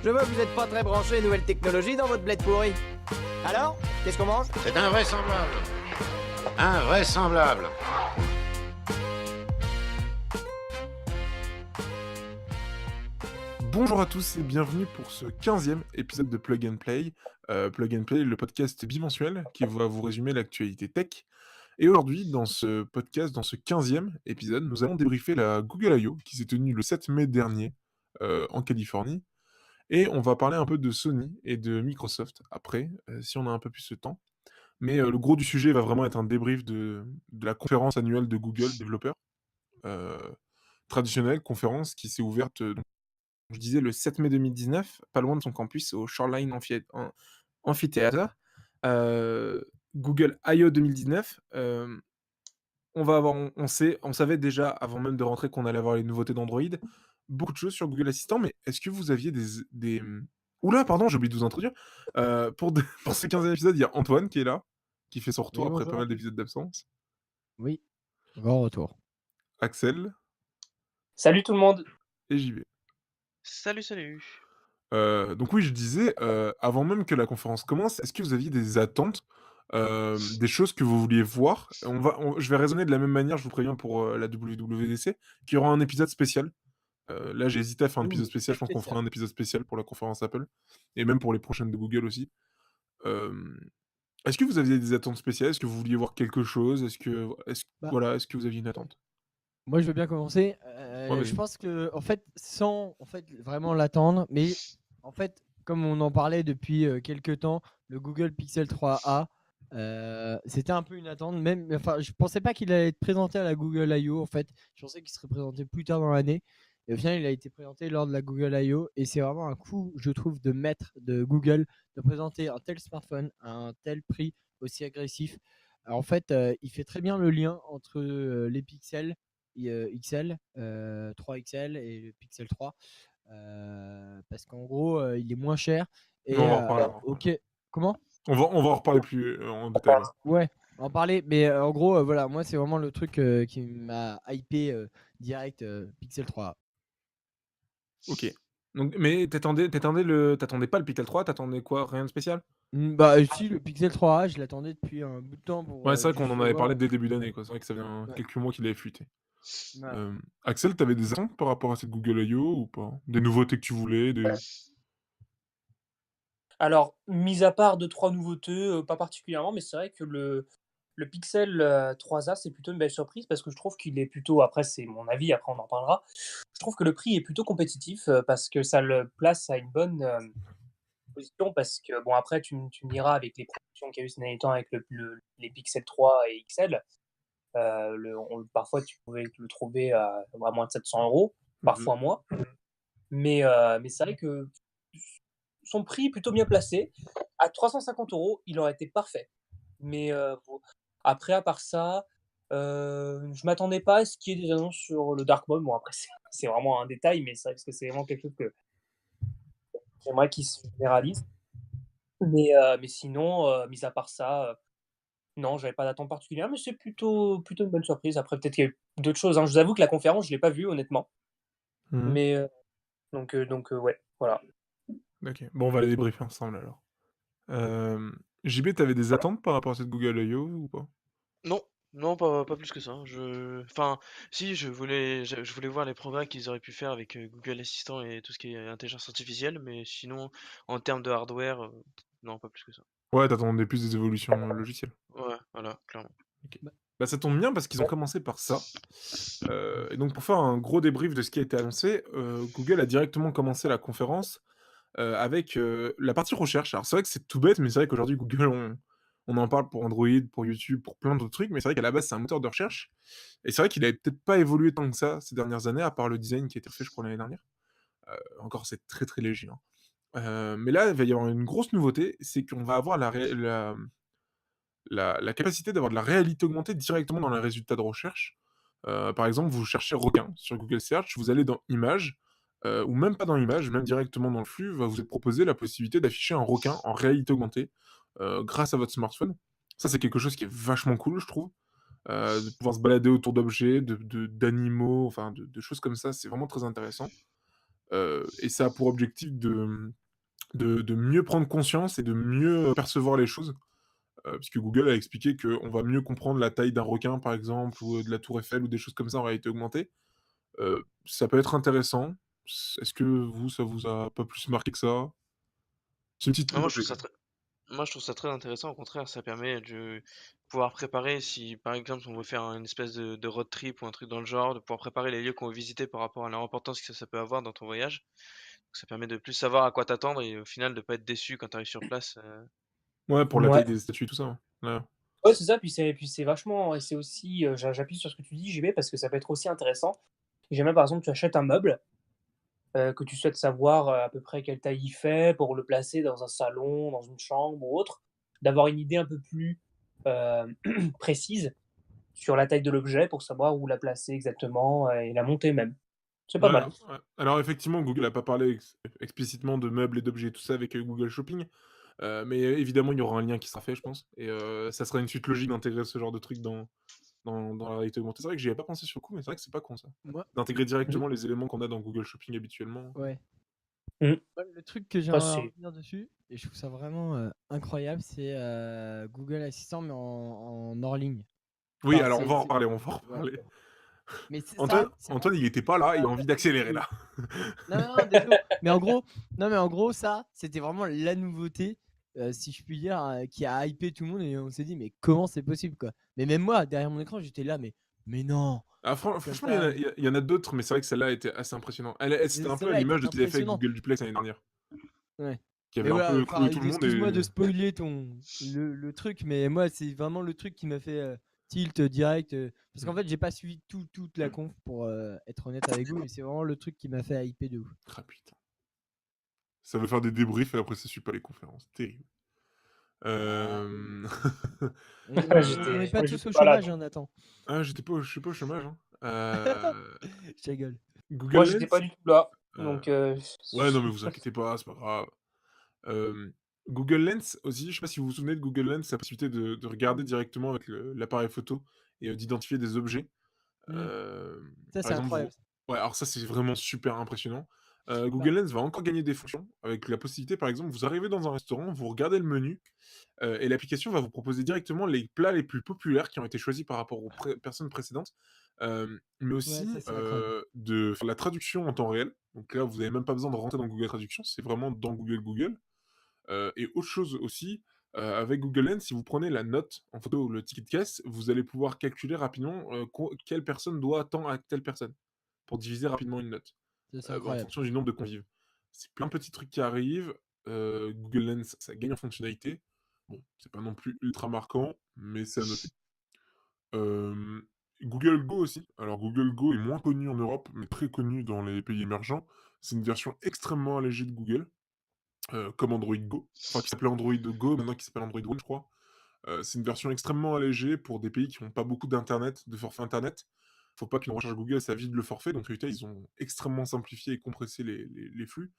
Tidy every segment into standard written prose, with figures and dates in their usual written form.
Je vois que vous n'êtes pas très branché nouvelles technologies dans votre bled pourri. Alors, qu'est-ce qu'on mange? C'est invraisemblable. Invraisemblable. Bonjour à tous et bienvenue pour ce 15e épisode de Plug and Play. Plug and Play, le podcast bimensuel qui va vous résumer l'actualité tech. Et aujourd'hui, dans ce podcast, dans ce 15e épisode, nous allons débriefer la Google I.O. qui s'est tenue le 7 mai dernier en Californie. Et on va parler un peu de Sony et de Microsoft après, si on a un peu plus de temps. Mais le gros du sujet va vraiment être un débrief de la conférence annuelle de Google développeurs. Euh, Traditionnelle conférence qui s'est ouverte, je disais, le 7 mai 2019, pas loin de son campus au Shoreline Amphitheater. Google I.O. 2019, on savait déjà, avant même de rentrer, qu'on allait avoir les nouveautés d'Android, beaucoup de choses sur Google Assistant, mais est-ce que vous aviez Oula, pardon, j'ai oublié de vous introduire. Pour ce 15e épisode, il y a Antoine qui est là, qui fait son retour Oui, après pas bonjour à mal tous. d'épisodes d'absence. Oui, grand retour. Axel Salut tout le monde. et JB. Salut. Donc oui, je disais, avant même que la conférence commence, est-ce que vous aviez des attentes, des choses que vous vouliez voir? Je vais raisonner de la même manière, je vous préviens pour, la WWDC, qu'il y aura un épisode spécial. Là, j'ai hésité à faire un épisode spécial, je pense qu'on fera un épisode spécial pour la conférence Apple et même pour les prochaines de Google aussi. Hem, Est-ce que vous aviez des attentes spéciales? Est-ce que vous vouliez voir quelque chose? Bah, Est-ce que vous aviez une attente? moi, je veux bien commencer. Ouais, Je vas-y. pense que, en fait, sans vraiment l'attendre, mais en fait, comme on en parlait depuis quelques temps, le Google Pixel 3a, c'était un peu une attente. Même, enfin, je pensais pas qu'il allait être présenté à la Google I.O. En fait, je pensais qu'il serait présenté plus tard dans l'année. Et au final, il a été présenté lors de la Google I.O. Et c'est vraiment un coup, je trouve, de maître de Google de présenter un tel smartphone à un tel prix aussi agressif. Alors, en fait, il fait très bien le lien entre les pixels XL, 3 XL et le Pixel 3. Parce qu'en gros, il est moins cher. Et Non, on va en reparler, on va en reparler. ok, comment? On va en reparler plus, en détail, là. Ouais, en parler. Mais en gros, voilà, moi, c'est vraiment le truc qui m'a hypé direct Pixel 3. OK. Donc mais t'attendais pas le Pixel 3, t'attendais quoi? Rien de spécial? Bah, si, le Pixel 3a, je l'attendais depuis un bout de temps pour Ouais, c'est vrai qu'on juste en le avait voir. parlé dès le début d'année, quoi. C'est vrai que ça fait Ouais. quelques mois qu'il avait fuité. Ouais. Axel, t'avais des attentes par rapport à cette Google I.O. ou pas? Des nouveautés que tu voulais, Alors, mis à part 2-3 nouveautés, pas particulièrement, mais c'est vrai que le Pixel 3a, c'est plutôt une belle surprise parce que je trouve qu'il est plutôt, après c'est mon avis, après on en parlera. Je trouve que le prix est plutôt compétitif parce que ça le place à une bonne position parce que, bon, après tu me diras avec les promotions qu'il y a eu ces derniers temps avec les Pixel 3 et XL, parfois tu pouvais le trouver à moins de 700 €, Mmh. parfois moins. Mais c'est vrai que son prix est plutôt bien placé. À 350 €, il aurait été parfait. Mais bon, après, à part ça, je m'attendais pas à ce qu'il y ait des annonces sur le dark mode. Bon, après, c'est vraiment un détail, mais c'est vrai parce que c'est vraiment quelque chose que j'aimerais qu'il se généralise. Mais sinon, mis à part ça, non, j'avais pas d'attente particulière, mais c'est plutôt une bonne surprise. Après, peut-être qu'il y a eu d'autres choses, hein. Je vous avoue que la conférence, je l'ai pas vue, honnêtement. Mmh. Mais ouais, voilà. OK. Bon, on va les débriefer ensemble alors. JB, t'avais des attentes par rapport à cette Google I.O. ou pas? Non, pas plus que ça. Enfin, si, je voulais voir les progrès qu'ils auraient pu faire avec Google Assistant et tout ce qui est intelligence artificielle, mais sinon, en termes de hardware, non, pas plus que ça. Ouais, t'attendais plus des évolutions, logicielles. Ouais, voilà, clairement. OK. Bah, ça tombe bien parce qu'ils ont commencé par ça. Et donc pour faire un gros débrief de ce qui a été annoncé, Google a directement commencé la conférence, avec, la partie recherche. Alors c'est vrai que c'est tout bête, mais c'est vrai qu'aujourd'hui Google, on en parle pour Android, pour YouTube, pour plein d'autres trucs, mais c'est vrai qu'à la base, c'est un moteur de recherche et c'est vrai qu'il avait peut-être pas évolué tant que ça ces dernières années, à part le design qui a été refait, je crois, l'année dernière. Encore c'est très, très léger, hein. Mais là, il va y avoir une grosse nouveauté, c'est qu'on va avoir la capacité d'avoir de la réalité augmentée directement dans les résultats de recherche. Par exemple, vous cherchez requin sur Google Search, vous allez dans images, ou même pas dans images, même directement dans le flux, va vous être proposé la possibilité d'afficher un requin en réalité augmentée, grâce à votre smartphone. Ça, c'est quelque chose qui est vachement cool, je trouve. De pouvoir se balader autour d'objets, d'animaux, enfin de choses comme ça, c'est vraiment très intéressant. et ça a pour objectif de mieux prendre conscience et de mieux percevoir les choses. Puisque Google a expliqué qu'on va mieux comprendre la taille d'un requin, par exemple, ou de la tour Eiffel, ou des choses comme ça en réalité augmentée. Ça peut être intéressant. Est-ce que vous, ça vous a pas plus marqué que ça? C'est une petite Ah, nouveauté. moi, je trouve ça très intéressant. Au contraire, ça permet de pouvoir préparer, si par exemple on veut faire une espèce de road trip ou un truc dans le genre, de pouvoir préparer les lieux qu'on veut visiter par rapport à leur importance que ça peut avoir dans ton voyage. Donc, ça permet de plus savoir à quoi t'attendre et au final de pas être déçu quand tu arrives sur place. Ouais, pour la taille Ouais. des statues et tout ça. Ouais. Ouais, c'est ça, puis c'est vachement et c'est aussi, j'appuie sur ce que tu dis, JB, parce que ça peut être aussi intéressant. Si jamais, par exemple, tu achètes un meuble, que tu souhaites savoir, à peu près quelle taille il fait pour le placer dans un salon, dans une chambre ou autre, d'avoir une idée un peu plus, précise sur la taille de l'objet pour savoir où la placer exactement, et la monter même. C'est pas Ouais, mal. ouais. Alors effectivement, Google n'a pas parlé explicitement de meubles et d'objets et tout ça avec Google Shopping, mais évidemment, il y aura un lien qui sera fait, je pense, et ça sera une suite logique d'intégrer ce genre de truc dans la réalité augmentée. C'est vrai que j'y avais pas pensé sur le coup, mais c'est vrai que c'est pas con ça. Moi, D'intégrer Mmh. directement les éléments qu'on a dans Google Shopping habituellement. ouais. Mmh. Moi, le truc que Ah, j'aimerais c'est revenir dessus, et je trouve ça vraiment incroyable, c'est Google Assistant, mais en hors ligne. Oui, Enfin, alors on va en c'est- reparler, on va en ouais. reparler. Mais c'est Antoine, ça, c'est Antoine, il était pas là, il a envie d'accélérer oui. là. Non, non, non, désolé. Mais en gros, non, mais en gros, ça, c'était vraiment la nouveauté, si je puis dire, qui a hypé tout le monde et on s'est dit, mais comment c'est possible, quoi. Mais même moi, derrière mon écran, j'étais là, mais non, Ah, comme franchement, ça. il y en a d'autres, mais c'est vrai que celle-là était assez impressionnante. C'était un peu à Celle-là était l'image de ce qu'ils avaient fait avec impressionnante. Google Duplex l'année dernière, Ouais. qui avait Mais un voilà, peu enfin, cloué tout le monde excuse-moi de et... spoiler le truc, mais moi, c'est vraiment le truc qui m'a fait tilt direct. Parce qu'en fait, j'ai pas suivi toute la conf pour être honnête avec vous, mais c'est vraiment le truc qui m'a fait hyper de ouf. Ah putain. Ça veut faire des débriefs et après ça suit pas les conférences. Terrible. Ah, Euh... on n'est pas moi, tous j'étais au pas là, chômage, donc hein, Nathan. Ah, je suis pas au chômage, hein. Je rigole. Google moi, j'étais pas Lens. du tout là, euh, donc Ouais, non, mais vous inquiétez pas, c'est pas grave. Google Lens aussi, je sais pas si vous vous souvenez de Google Lens, la possibilité de regarder directement avec l'appareil photo et d'identifier des objets. Hmm. Ça, Par c'est exemple, incroyable. ouais, alors ça, c'est vraiment super impressionnant. Bah, Google Lens va encore gagner des fonctions avec la possibilité, par exemple, vous arrivez dans un restaurant, vous regardez le menu, et l'application va vous proposer directement les plats les plus populaires qui ont été choisis par rapport aux personnes précédentes, mais ouais, ça, aussi c'est incroyable. de faire la traduction en temps réel. Donc là, vous n'avez même pas besoin de rentrer dans Google Traduction, c'est vraiment dans Google. Et autre chose aussi, avec Google Lens, si vous prenez la note en photo ou le ticket de caisse, vous allez pouvoir calculer rapidement quelle personne doit tant à telle personne, pour diviser rapidement une note, Ça, c'est en incroyable. fonction du nombre de convives. C'est plein de petits trucs qui arrivent. Google Lens, ça gagne en fonctionnalité. Bon, c'est pas non plus ultra marquant, mais c'est à noter. Euh, Google Go aussi. Alors Google Go est moins connu en Europe, mais très connu dans les pays émergents. C'est une version extrêmement allégée de Google, comme Android Go. Enfin, qui s'appelait Android Go, maintenant qui s'appelle Android One, je crois. C'est une version extrêmement allégée pour des pays qui n'ont pas beaucoup d'internet, de forfait internet. Faut pas qu'une recherche Google ça vide le forfait, donc en réalité, ils ont extrêmement simplifié et compressé les flux.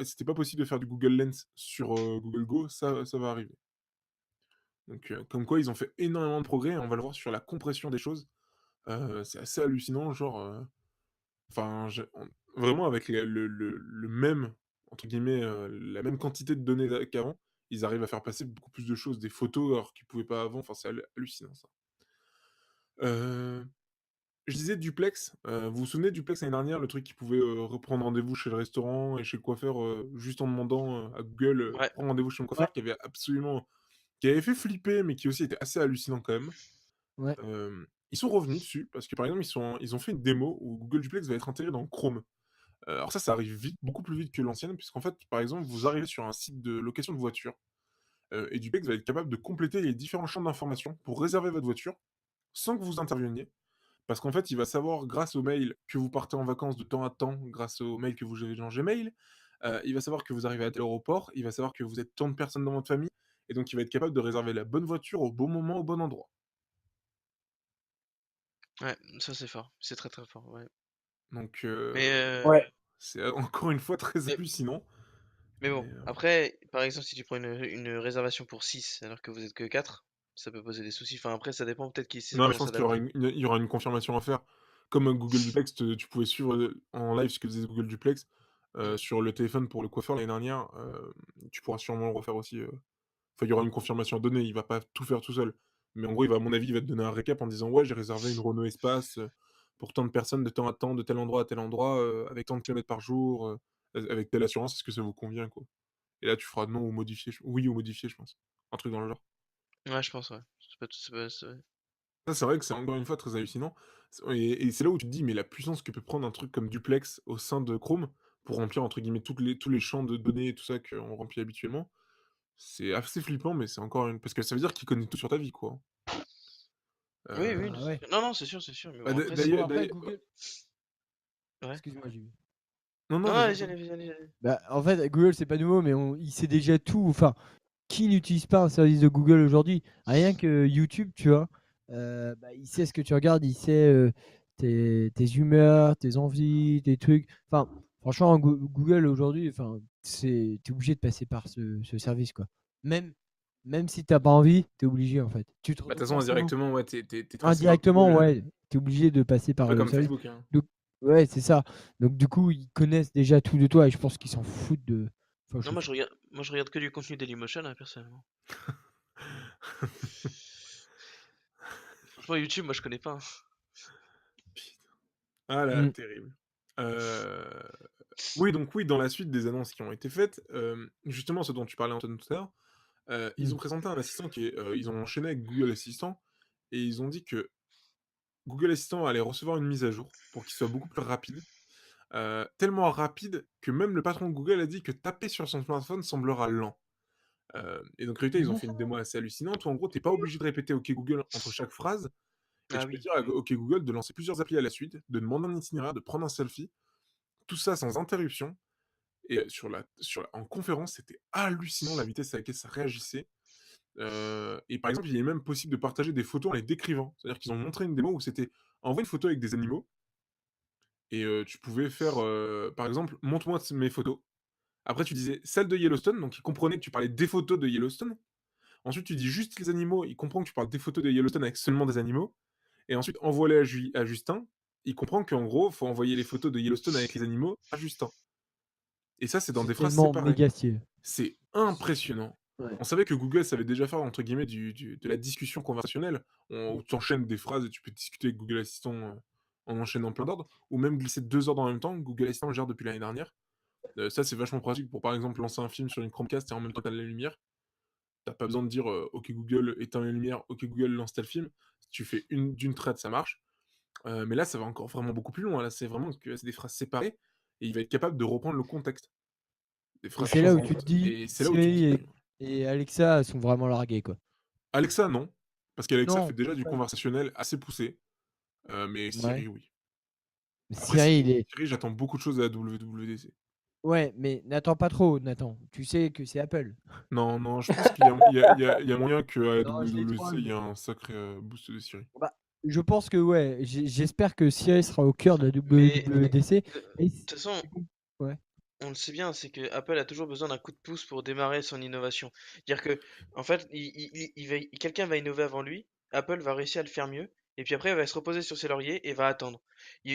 C'était pas possible de faire du Google Lens sur Google Go, ça va arriver. Donc, comme quoi, ils ont fait énormément de progrès, et on va le voir sur la compression des choses. C'est assez hallucinant, genre, enfin, vraiment avec le même, entre guillemets, la même quantité de données qu'avant, ils arrivent à faire passer beaucoup plus de choses, des photos alors qu'ils pouvaient pas avant. Enfin, c'est hallucinant ça. Euh, je disais duplex. Vous vous souvenez de duplex l'année dernière, le truc qui pouvait reprendre rendez-vous chez le restaurant et chez le coiffeur juste en demandant à Google Ouais, prends rendez-vous chez mon ouais. coiffeur, qui avait fait flipper, mais qui aussi était assez hallucinant quand même. Ouais. Ils sont revenus dessus parce que par exemple ils ont fait une démo où Google Duplex va être intégré dans Chrome. Alors ça arrive vite, beaucoup plus vite que l'ancienne, puisqu'en fait, par exemple, vous arrivez sur un site de location de voiture, et Duplex va être capable de compléter les différents champs d'information pour réserver votre voiture, sans que vous interveniez. Parce qu'en fait, il va savoir, grâce au mail, que vous partez en vacances de temps à temps, grâce au mail que vous avez dans Gmail, il va savoir que vous arrivez à tel aéroport, il va savoir que vous êtes tant de personnes dans votre famille, et donc il va être capable de réserver la bonne voiture au bon moment, au bon endroit. ouais, ça c'est fort. C'est très très fort, ouais. Donc, Mais, Ouais. c'est encore une fois très mais, hallucinant. mais Et, bon, après, par exemple, si tu prends une réservation pour 6 alors que vous êtes que 4, ça peut poser des soucis. Enfin, après, ça dépend peut-être qu'ils essaient non, mais vraiment je pense qu'il y aura s'adapter. il y aura une confirmation à faire. comme un Google Duplex, tu pouvais suivre en live ce que faisait Google Duplex sur le téléphone pour le coiffeur l'année dernière. Tu pourras sûrement le refaire aussi. Enfin, il y aura une confirmation à donner, il va pas tout faire tout seul. Mais en gros, à mon avis, il va te donner un récap en disant ouais, j'ai réservé une Renault Espace pour tant de personnes de temps à temps, de tel endroit à tel endroit, avec tant de kilomètres par jour, avec telle assurance, est-ce que ça vous convient, quoi? Et là, tu feras non ou modifier, oui ou modifier, je pense. Un truc dans le genre. Ouais, je pense, ouais. Ça, c'est vrai que c'est encore une fois très hallucinant. Et c'est là où tu te dis, mais la puissance que peut prendre un truc comme Duplex au sein de Chrome pour remplir entre guillemets tous les champs de données et tout ça qu'on remplit habituellement, c'est assez flippant, mais c'est encore une. Parce que ça veut dire qu'il connaît tout sur ta vie, quoi. Oui, oui, Euh, Bah ouais. non, non, c'est sûr, mais bah, bon, après, Bon, d'ailleurs, après, Google. ouais. Excuse-moi, j'ai vu. non, non, Non, vas-y. allez-y, allez-y, allez-y. Bah, en fait, Google, c'est pas nouveau, mais il sait déjà tout. Enfin, qui n'utilise pas un service de Google aujourd'hui? Rien que YouTube, tu vois. Bah, il sait ce que tu regardes, il sait tes humeurs, tes envies, tes trucs. Enfin, franchement, Google aujourd'hui, enfin, t'es obligé de passer par ce service, quoi. Même, même si t'as pas envie, t'es obligé, en fait. Tu te Bah, de toute retrouves façon, forcément. indirectement, ouais, t'es tracé par Indirectement, Google. ouais, t'es obligé de passer par Pas le comme service. Facebook, hein. Donc, ouais, c'est ça. Donc, du coup, ils connaissent déjà tout de toi et je pense qu'ils s'en foutent de. Enfin, Non, je sais moi, je regarde que du contenu Dailymotion, hein, personnellement. Franchement, YouTube, moi, je connais pas, hein. Putain. Ah là, Mm. terrible. Euh, Oui, donc oui, dans la suite des annonces qui ont été faites, justement ce dont tu parlais Antoine tout à l'heure, ils Mm. ont présenté un assistant ils ont enchaîné avec Google Assistant et ils ont dit que Google Assistant allait recevoir une mise à jour pour qu'il soit beaucoup plus rapide. Tellement rapide que même le patron de Google a dit que taper sur son smartphone semblera lent. Et donc en réalité, ils ont fait une démo assez hallucinante où en gros, t'es pas obligé de répéter OK Google entre chaque phrase et Ah tu peux oui, dire à OK Google de lancer plusieurs applis à la suite, de demander un itinéraire, de prendre un selfie, tout ça sans interruption. Et en conférence, c'était hallucinant la vitesse à laquelle ça réagissait. Et par exemple, il est même possible de partager des photos en les décrivant. C'est-à-dire qu'ils ont montré une démo où c'était envoie une photo avec des animaux et tu pouvais faire, par exemple, montre-moi mes photos. Après, tu disais celle de Yellowstone, donc il comprenait que tu parlais des photos de Yellowstone. Ensuite, tu dis juste les animaux, il comprend que tu parles des photos de Yellowstone avec seulement des animaux. Et ensuite, envoie-les à Justin. Il comprend qu'en gros, il faut envoyer les photos de Yellowstone avec les animaux à Justin. Et ça, c'est dans des C'est phrases tellement séparées. méga stylé. C'est impressionnant. Ouais. On savait que Google savait déjà faire, entre guillemets, de la discussion conversationnelle, où tu enchaînes des phrases et tu peux discuter avec Google Assistant en enchaînant plein d'ordres, ou même glisser 2 ordres en même temps. Google Assistant le gère depuis l'année dernière. Ça, c'est vachement pratique pour, par exemple, lancer un film sur une Chromecast et en même temps t'as la lumière. T'as pas besoin de dire OK Google, éteins les lumières, OK Google, lance tel film. Si tu fais d'une traite, ça marche. Mais là, ça va encore vraiment beaucoup plus loin. Là, c'est vraiment que c'est des phrases séparées et il va être capable de reprendre le contexte des Et phrases c'est là où tu te suivantes. dis, Et c'est là où tu te Siri dis et Alexa sont vraiment largués, quoi. Alexa, non. Parce qu'Alexa fait Non, déjà du pas- conversationnel assez poussé. Mais ouais. Siri, oui. Après, Siri, il est. Siri, j'attends beaucoup de choses à la WWDC. Ouais, mais n'attends pas trop, Nathan. Tu sais que c'est Apple. Non, non, je pense qu'il y a, il y a moyen qu'à la Non, je les WWDC, il troll. y a un sacré boost de Siri. Bah, je pense que ouais, j'espère que Siri sera au cœur de la mais WWDC. de Et toute façon, ouais. on le sait bien, c'est que Apple a toujours besoin d'un coup de pouce pour démarrer son innovation. Dire que, en fait, quelqu'un va innover avant lui, Apple va réussir à le faire mieux, et puis après, il va se reposer sur ses lauriers et va attendre.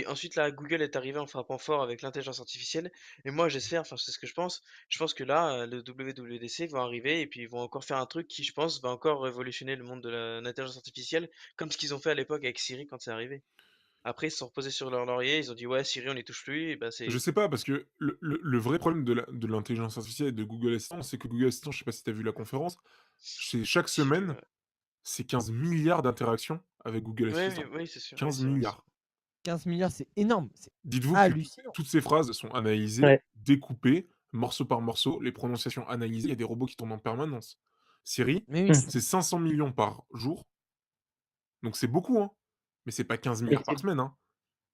Ensuite, là, Google est arrivé en frappant fort avec l'intelligence artificielle, et moi, j'espère, enfin, c'est ce que je pense. Je pense que là, le WWDC va arriver, et puis ils vont encore faire un truc qui, je pense, va encore révolutionner le monde de l'intelligence artificielle, comme ce qu'ils ont fait à l'époque avec Siri quand c'est arrivé. Après, ils se sont reposés sur leur laurier, ils ont dit, ouais, Siri, on n'y touche plus, et ben Je c'est. sais pas, parce que le vrai problème de l'intelligence artificielle et de Google Assistant, c'est que Google Assistant, je sais pas si tu as vu la conférence, c'est chaque J'ai vu, semaine, c'est 15 milliards d'interactions avec Google ouais, oui, Assistant. oui, c'est sûr, oui, 15 c'est vrai, c'est milliards. vrai. 15 milliards, c'est énorme. C'est Dites-vous que hallucinant. toutes ces phrases sont analysées, Ouais. découpées, morceau par morceau, les prononciations analysées, il y a des robots qui tournent en permanence. Siri, Mais oui. c'est 500 millions par jour, donc c'est beaucoup, hein. Mais c'est pas 15 Et milliards par semaine, hein.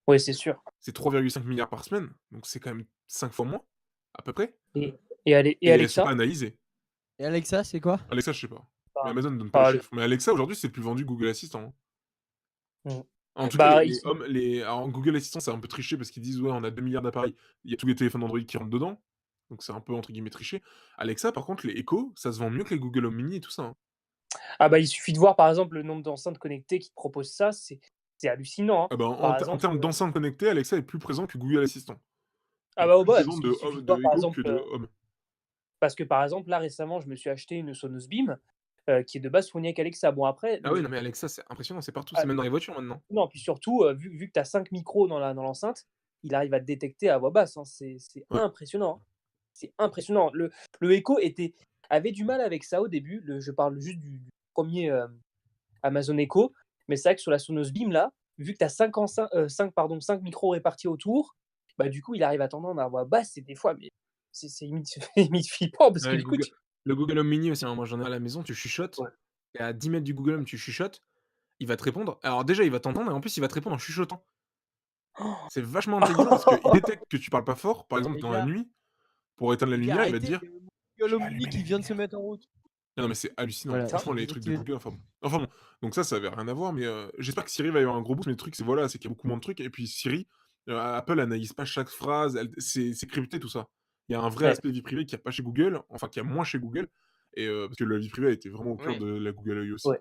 ouais, c'est sûr. C'est 3,5 milliards par semaine, donc c'est quand même 5 fois moins, à peu près. Et, et Et elles sont pas Alexa? analysées. Et Alexa, c'est quoi? Alexa, je sais pas. Mais Bah, Amazon ne donne pas le bah, chiffre. Mais Alexa, aujourd'hui, c'est le plus vendu Google Assistant, hein. mm. En tout cas, Bah, ils sont- alors, Google Assistant, c'est un peu triché parce qu'ils disent ouais, on a 2 milliards d'appareils. Il y a tous les téléphones Android qui rentrent dedans. Donc c'est un peu entre guillemets triché. Alexa, par contre, les Echo, ça se vend mieux que les Google Home Mini et tout ça, hein. Ah bah, il suffit de voir par exemple le nombre d'enceintes connectées qui proposent ça, c'est hallucinant, hein. Ah bah, en Par en exemple, termes d'enceinte connectée, Alexa est plus présent que Google Assistant. ah Et bah, plus ouais, présent parce de qu'il suffit de de voir, par Echo exemple, que de Home. parce que, par exemple, là, récemment, je me suis acheté une Sonos Beam, qui est de base fournie avec Alexa. Bon, après, Ah oui, non mais Alexa, c'est impressionnant, c'est partout, c'est ah, même dans les voitures maintenant. non, puis surtout, vu que tu as 5 micros dans l'enceinte, il arrive à te détecter à voix basse, hein. C'est Ouais. impressionnant, hein. C'est impressionnant. Le Echo avait du mal avec ça au début. Je parle juste du 1er, Amazon Echo, mais c'est vrai que sur la Sonos Beam là, vu que tu as 5 micros répartis autour, bah, du coup, il arrive à t'entendre à voix basse et des fois, mais c'est limite limite flippant parce que Ouais, du coup, tu le Google Home Mini aussi, hein, moi j'en ai à la maison, tu chuchotes, ouais. et à 10 mètres du Google Home, tu chuchotes, il va te répondre. Alors déjà, il va t'entendre et en plus, il va te répondre en chuchotant. C'est vachement intelligent parce qu'il détecte que tu parles pas fort, par exemple Les dans la gars, nuit, pour éteindre la les gars, lumière, il va te arrêtez, dire: mon «Je Google vais Home Mini allumer qui les vient de se lumières». mettre en route. Non, mais c'est hallucinant. Voilà, Franchement, j'ai les trucs de désactivé Google, enfin bon. Donc ça avait rien à voir, mais j'espère que Siri va y avoir un gros boost. Mais le truc, c'est voilà, c'est qu'il y a beaucoup moins de trucs. Et puis Siri, Apple analyse pas chaque phrase, c'est crypté tout ça. Il y a un vrai Ouais, aspect vie privée qu'il y a pas chez Google, enfin qu'il y a moins chez Google, et parce que la vie privée a été vraiment au cœur Oui. de la Google AI aussi. ouais.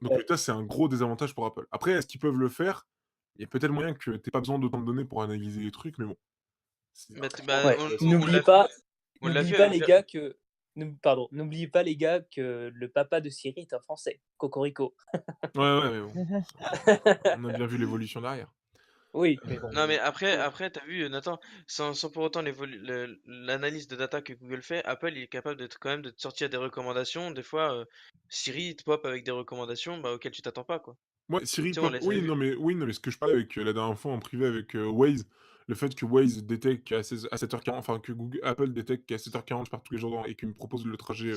Donc ça, c'est un gros désavantage pour Apple. Après, est-ce qu'ils peuvent le faire? Il y a peut-être moyen que tu pas besoin d'autant de données pour analyser les trucs, mais bon, c'est Bah, vraiment Ouais. intéressant. N'oubliez pas on l'a n'oubliez vu pas avec les gars que pardon, n'oubliez pas les gars que le papa de Siri est un Français. Cocorico. Ouais, ouais, mais bon, on a bien vu l'évolution derrière. Oui, mais bon, Non, mais après, t'as vu, Nathan, sans pour autant l'analyse de data que Google fait, Apple il est capable quand même de te sortir des recommandations. Des fois, Siri il te pop avec des recommandations bah, auxquelles tu t'attends pas, quoi. Ouais, Siri Tu sais, on pop, l'a déjà vu. oui, non, mais ce que je parlais avec, la dernière fois en privé avec, Waze, le fait que Waze détecte qu'à 7h40, enfin que Apple détecte qu'à 7h40 je pars tous les jours et qu'il me propose le trajet,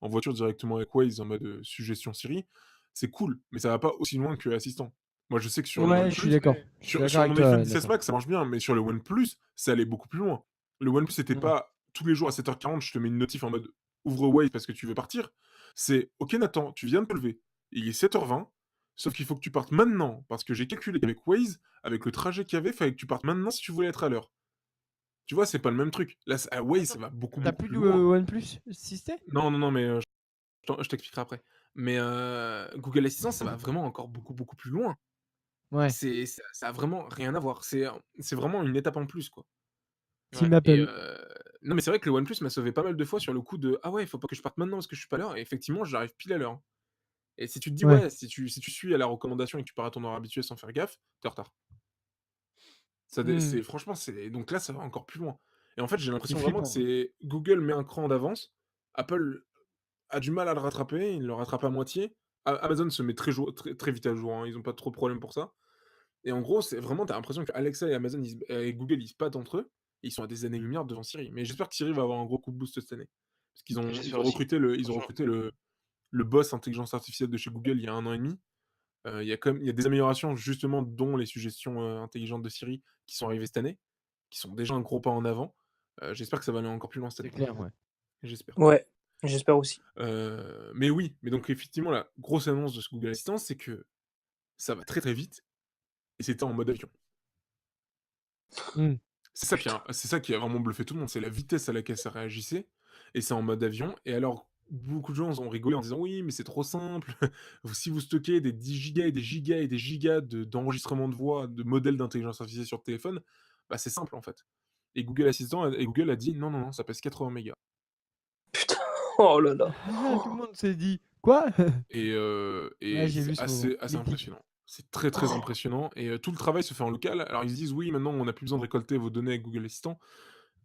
en voiture directement avec Waze en mode, suggestion Siri, c'est cool, mais ça va pas aussi loin que Assistant. Moi, je sais que sur le Ouais, je suis OnePlus, d'accord. Je suis d'accord sur avec mon toi, iPhone 16 Nathan. Max, ça marche bien, mais sur le OnePlus, ça allait beaucoup plus loin. Le OnePlus, c'était Mmh. pas tous les jours à 7h40, je te mets une notif en mode: «Ouvre Waze parce que tu veux partir». C'est: «OK Nathan, tu viens de te lever, il est 7h20. Sauf qu'il faut que tu partes maintenant, parce que j'ai calculé qu'avec Waze, avec le trajet qu'il y avait, fallait que tu partes maintenant si tu voulais être à l'heure. Tu vois, c'est pas le même truc. Là, Waze, Attends, ça va beaucoup, tu beaucoup plus plus de loin. OnePlus 6T? Non, non, non, mais je t'expliquerai après. Mais Google Assistant, ça va vraiment encore beaucoup, beaucoup plus loin. Ouais, Ça a vraiment rien à voir. C'est vraiment une étape en plus, quoi. Ouais. Team Et Apple. non, mais c'est vrai que le OnePlus m'a sauvé pas mal de fois sur le coup de: «Ah ouais, il faut pas que je parte maintenant parce que je suis pas à l'heure» et effectivement, j'arrive pile à l'heure, hein. Et si tu te dis: Ouais, «Ouais, si tu suis à la recommandation et que tu pars à ton heure habituée sans faire gaffe», tu es en retard. mmh, C'est franchement, c'est donc là, ça va encore plus loin. Et en fait, j'ai c'est l'impression vraiment que flippant. c'est Google met un cran d'avance, Apple a du mal à le rattraper, il le rattrape à moitié. Amazon se met très très vite à jour, hein, ils ont pas trop de problèmes pour ça. Et en gros, c'est vraiment tu as l'impression qu'Alexa et Amazon, et Google, ils se battent entre eux, et ils sont à des années-lumière devant Siri. Mais j'espère que Siri va avoir un gros coup de boost cette année. Parce qu'ils J'espère ont aussi. recruté Franchement. le boss intelligence artificielle de chez Google il y a 1 an et demi. Il y a des améliorations justement, dont les suggestions, intelligentes de Siri qui sont arrivées cette année, qui sont déjà un gros pas en avant. J'espère que ça va aller encore plus loin cette C'est année. clair, ouais. J'espère. ouais, j'espère aussi. Mais oui, mais donc effectivement la grosse annonce de ce Google Assistant, c'est que ça va très, très vite et c'était en mode avion. Mmh. Putain. C'est ça qui a vraiment bluffé tout le monde, c'est la vitesse à laquelle ça réagissait, et c'est en mode avion. Et alors, beaucoup de gens ont rigolé en disant: «Oui, mais c'est trop simple, si vous stockez des 10 gigas et des gigas et des gigas d'enregistrement de voix, de modèles d'intelligence artificielle sur téléphone, bah, c'est simple en fait». Et Google a dit: «Non, non, non, ça pèse 80 mégas». Putain. Oh là là. Tout le monde s'est dit: «Quoi?» Ouais, Et j'ai c'est vu ce moment, assez mythique. impressionnant. C'est très, très Oh. impressionnant, et tout le travail se fait en local. Alors ils se disent: «Oui, maintenant on n'a plus besoin de récolter vos données avec Google Assistant».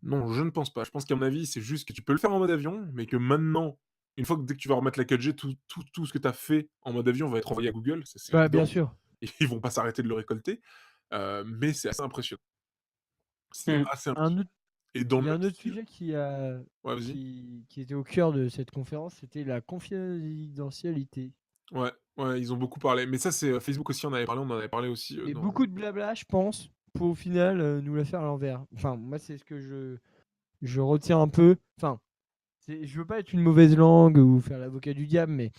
Non, je ne pense pas. Je pense qu'à mon avis, c'est juste que tu peux le faire en mode avion, mais que maintenant, une fois que dès que tu vas remettre la 4G, tout ce que tu as fait en mode avion va être envoyé à Google, ça c'est Bah, bien évident, sûr. et ils vont pas s'arrêter de le récolter, mais c'est assez impressionnant. C'est Mmh. assez Un impressionnant. autre Et dans Il le y a même un autre style, sujet ouais, vas-y. qui était au cœur de cette conférence, c'était la confidentialité. Ouais, ouais, ils ont beaucoup parlé, mais ça c'est, Facebook aussi, on en avait parlé aussi, Et dans beaucoup de blabla, je pense, pour au final, nous la faire à l'envers. Enfin, moi, c'est ce que je retiens un peu. Enfin, je veux pas être une mauvaise langue ou faire l'avocat du diable, mais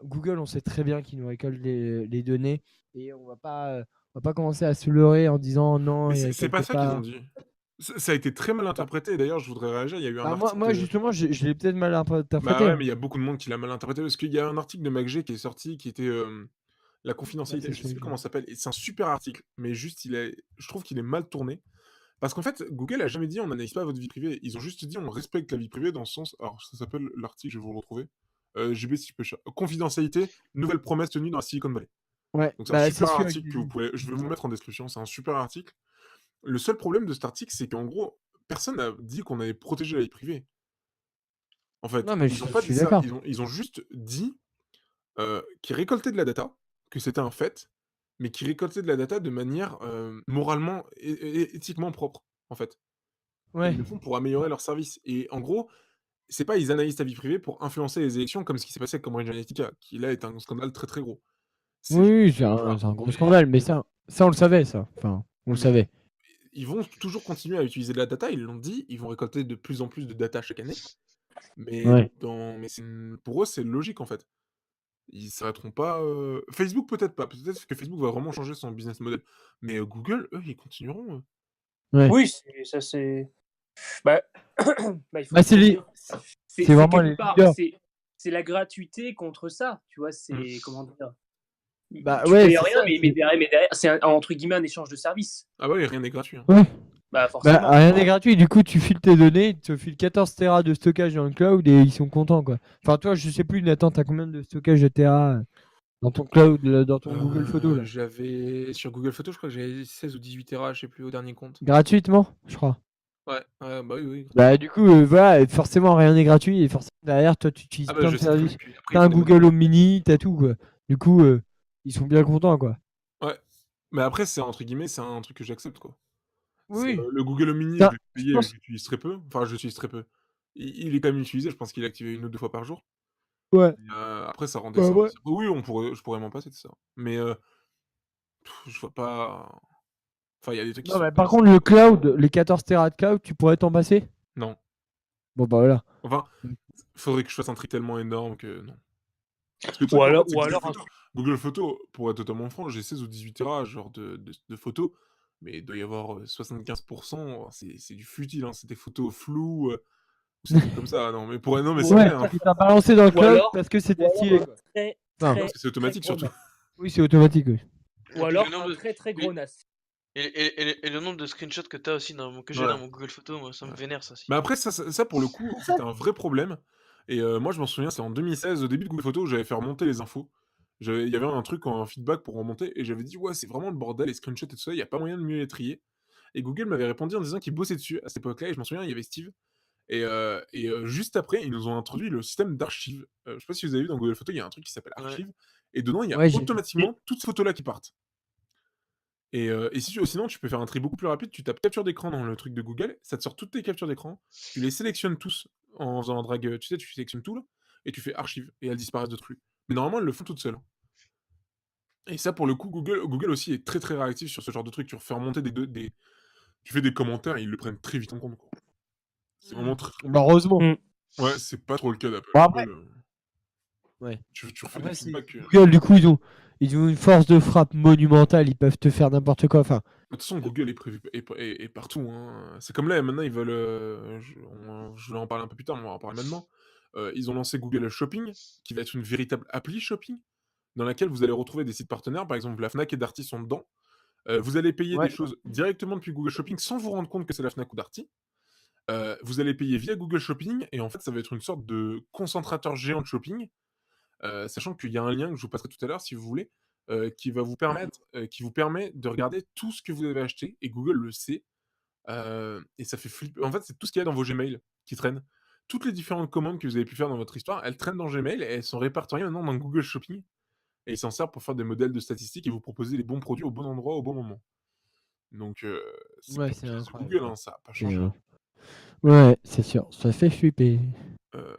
Google, on sait très bien qu'ils nous récoltent les données et on va pas commencer à se leurrer en disant non, mais ils c'est pas récoltent ça qu'ils ont pas. dit. Ça a été très mal Bah, interprété, d'ailleurs je voudrais réagir, il y a eu un bah, moi article, justement, je l'ai peut-être mal bah, interprété, ouais, hein. mais il y a beaucoup de monde qui l'a mal interprété, parce qu'il y a un article de McG qui est sorti, qui était, la confidentialité. c'est Je ça sais que plus j'ai comment ça s'appelle. Et c'est un super article, mais juste, je trouve qu'il est mal tourné. Parce qu'en fait, Google a jamais dit on n'analyse pas votre vie privée. Ils ont juste dit on respecte la vie privée dans le sens. Alors, ça s'appelle l'article, je vais vous le retrouver. JB, si je peux. Confidentialité, nouvelle promesse tenue dans la Silicon Valley. Ouais, Donc, c'est un bah c'est super sûr. article que vous pouvez. Je vais vous le mettre en description. C'est un super article. Le seul problème de cet article, c'est qu'en gros, personne n'a dit qu'on allait protéger la vie privée. En fait, Non, mais ils n'ont je pas suis dit ça. d'accord. Ils ont juste dit qu'ils récoltaient de la data, que c'était un fait, mais qu'ils récoltaient de la data de manière moralement et éthiquement propre, en fait. Et Ouais. ils le font pour améliorer leur service. Et en gros, c'est pas ils analysent ta vie privée pour influencer les élections comme ce qui s'est passé avec Cambridge Analytica, qui là est un scandale très très gros. C'est Oui, oui, c'est voilà. un gros scandale, mais ça on le savait, ça. Enfin, on le Mais savait. ils vont toujours continuer à utiliser de la data, ils l'ont dit, ils vont récolter de plus en plus de data chaque année. Mais Ouais. pour eux, c'est logique en fait. Ils s'arrêteront pas. Facebook, peut-être pas. Peut-être que Facebook va vraiment changer son business model. Mais Google, eux, ils continueront. Ouais. Oui, ça c'est. Bah, bah, Bah, faut se dire, c'est vraiment quelque les part, leaders. c'est la gratuité contre ça, tu vois, Mm. c'est, comment dire, Bah tu ouais, payes c'est rien, ça. mais derrière, c'est entre guillemets un échange de service. Ah bah oui, rien n'est gratuit. Hein. Ouais. Bah, Bah, forcément. rien n'est gratuit. Du coup, tu files tes données, ils te filent 14 Tera de stockage dans le cloud et ils sont contents, quoi. Enfin, toi, je sais plus, Nathan, t'as combien de stockage de Tera dans ton cloud, dans ton Google Photos, là? J'avais sur Google Photos, je crois que j'avais 16 ou 18 Tera, je sais plus au dernier compte. Gratuitement, je crois. Ouais, bah oui, oui. Bah, du coup, voilà, et forcément, rien n'est gratuit et forcément, derrière, toi, tu utilises Ah bah plein je de sais plus. services. Puis après, T'as ils un font des Google modèles. Home Mini, t'as tout, quoi. Du coup, ils sont bien contents, quoi. Ouais. Mais après, c'est entre guillemets, c'est un truc que j'accepte quoi. Oui. Le Google Home Mini, je Ça, l'ai je payé, mais je pense. l'utilise très peu. Enfin, je l'utilise très peu. Il est quand même utilisé, je pense qu'il est activé 1 ou 2 fois par jour. Ouais. Mais, après, ça rendait Bah, ouais. service. Oui, je pourrais m'en passer de ça. Mais je vois pas. Enfin, il y a des trucs qui Non, sont mais pas par contre, le cloud, les 14 Tera de cloud, tu pourrais t'en passer? Non. Bon, bah voilà. Enfin, faudrait que je fasse un tri tellement énorme que non. Parce que le Ou truc, en fait, alors, c'est ou Google alors un Photos. Google Photos, pour être totalement franc, j'ai 16 ou 18 Tera genre de photos, mais il doit y avoir 75%, c'est du futile, hein, c'est des photos floues, ou c'est des trucs comme ça. Non, mais non, mais c'est Ouais, vrai, hein. tu t'as balancé dans le ou cloud alors, parce que ou c'était alors stylé, un quoi. très, Enfin, Parce très, que c'est automatique très gros surtout. NAS. oui, c'est automatique, oui. Ou alors le nombre un de... très très oui. gros NAS. Et le nombre de screenshots que t'as aussi que j'ai Ouais. dans mon Google Photos, moi, ça me Ouais. vénère ça aussi. Mais après, ça, pour le coup, c'était un vrai problème. Et moi, je m'en souviens, c'est en 2016, au début de Google Photos, j'avais fait remonter les infos. Il y avait un truc, un feedback pour remonter, et j'avais dit, ouais, c'est vraiment le bordel, les screenshots et tout ça, il n'y a pas moyen de mieux les trier. Et Google m'avait répondu en disant qu'ils bossaient dessus à cette époque-là, et je m'en souviens, il y avait Steve. Et juste après, ils nous ont introduit le système d'archives. Je sais pas si vous avez vu dans Google Photos, il y a un truc qui s'appelle Ouais. archive, et dedans, il y a Ouais, j'ai vu. automatiquement toutes ces photos-là qui partent. Et sinon, tu peux faire un tri beaucoup plus rapide. Tu tapes capture d'écran dans le truc de Google, ça te sort toutes tes captures d'écran. Tu les sélectionnes tous en faisant un drag. Tu sais, tu sélectionnes tout là, et tu fais archive, et elles disparaissent de plus. Mais normalement, elles le font toutes seules. Et ça, pour le coup, Google aussi est très très réactif sur ce genre de truc. Tu refais remonter tu fais des commentaires, et ils le prennent très vite en compte. Quoi. C'est vraiment très. Bah, heureusement. Ouais, c'est pas trop le cas d'Apple. Bon, après, Apple, ouais. tu refais Après, des feedbacks. Google, du coup, ils ont une force de frappe monumentale. Ils peuvent te faire n'importe quoi. Enfin, De toute façon, Google est prévu et partout. Hein. C'est comme là, maintenant, ils veulent. Je vais en parler un peu plus tard, mais on va en parler maintenant. Ils ont lancé Google Shopping, qui va être une véritable appli shopping, dans laquelle vous allez retrouver des sites partenaires. Par exemple, la Fnac et Darty sont dedans. Vous allez payer des ouais. choses directement depuis Google Shopping sans vous rendre compte que c'est la Fnac ou Darty. Vous allez payer via Google Shopping, et en fait, ça va être une sorte de concentrateur géant de shopping. Sachant qu'il y a un lien que je vous passerai tout à l'heure si vous voulez, qui vous permet de regarder tout ce que vous avez acheté, et Google le sait, et ça fait flipper. En fait, c'est tout ce qu'il y a dans vos Gmail qui traîne. Toutes les différentes commandes que vous avez pu faire dans votre histoire, elles traînent dans Gmail, et elles sont répertoriées maintenant dans Google Shopping, et ils s'en servent pour faire des modèles de statistiques et vous proposer les bons produits au bon endroit au bon moment. Donc, c'est Ouais, pas c'est le pire de incroyable. Google, hein, ça n'a pas changé. Hein. Ouais, c'est sûr. Ça fait flipper.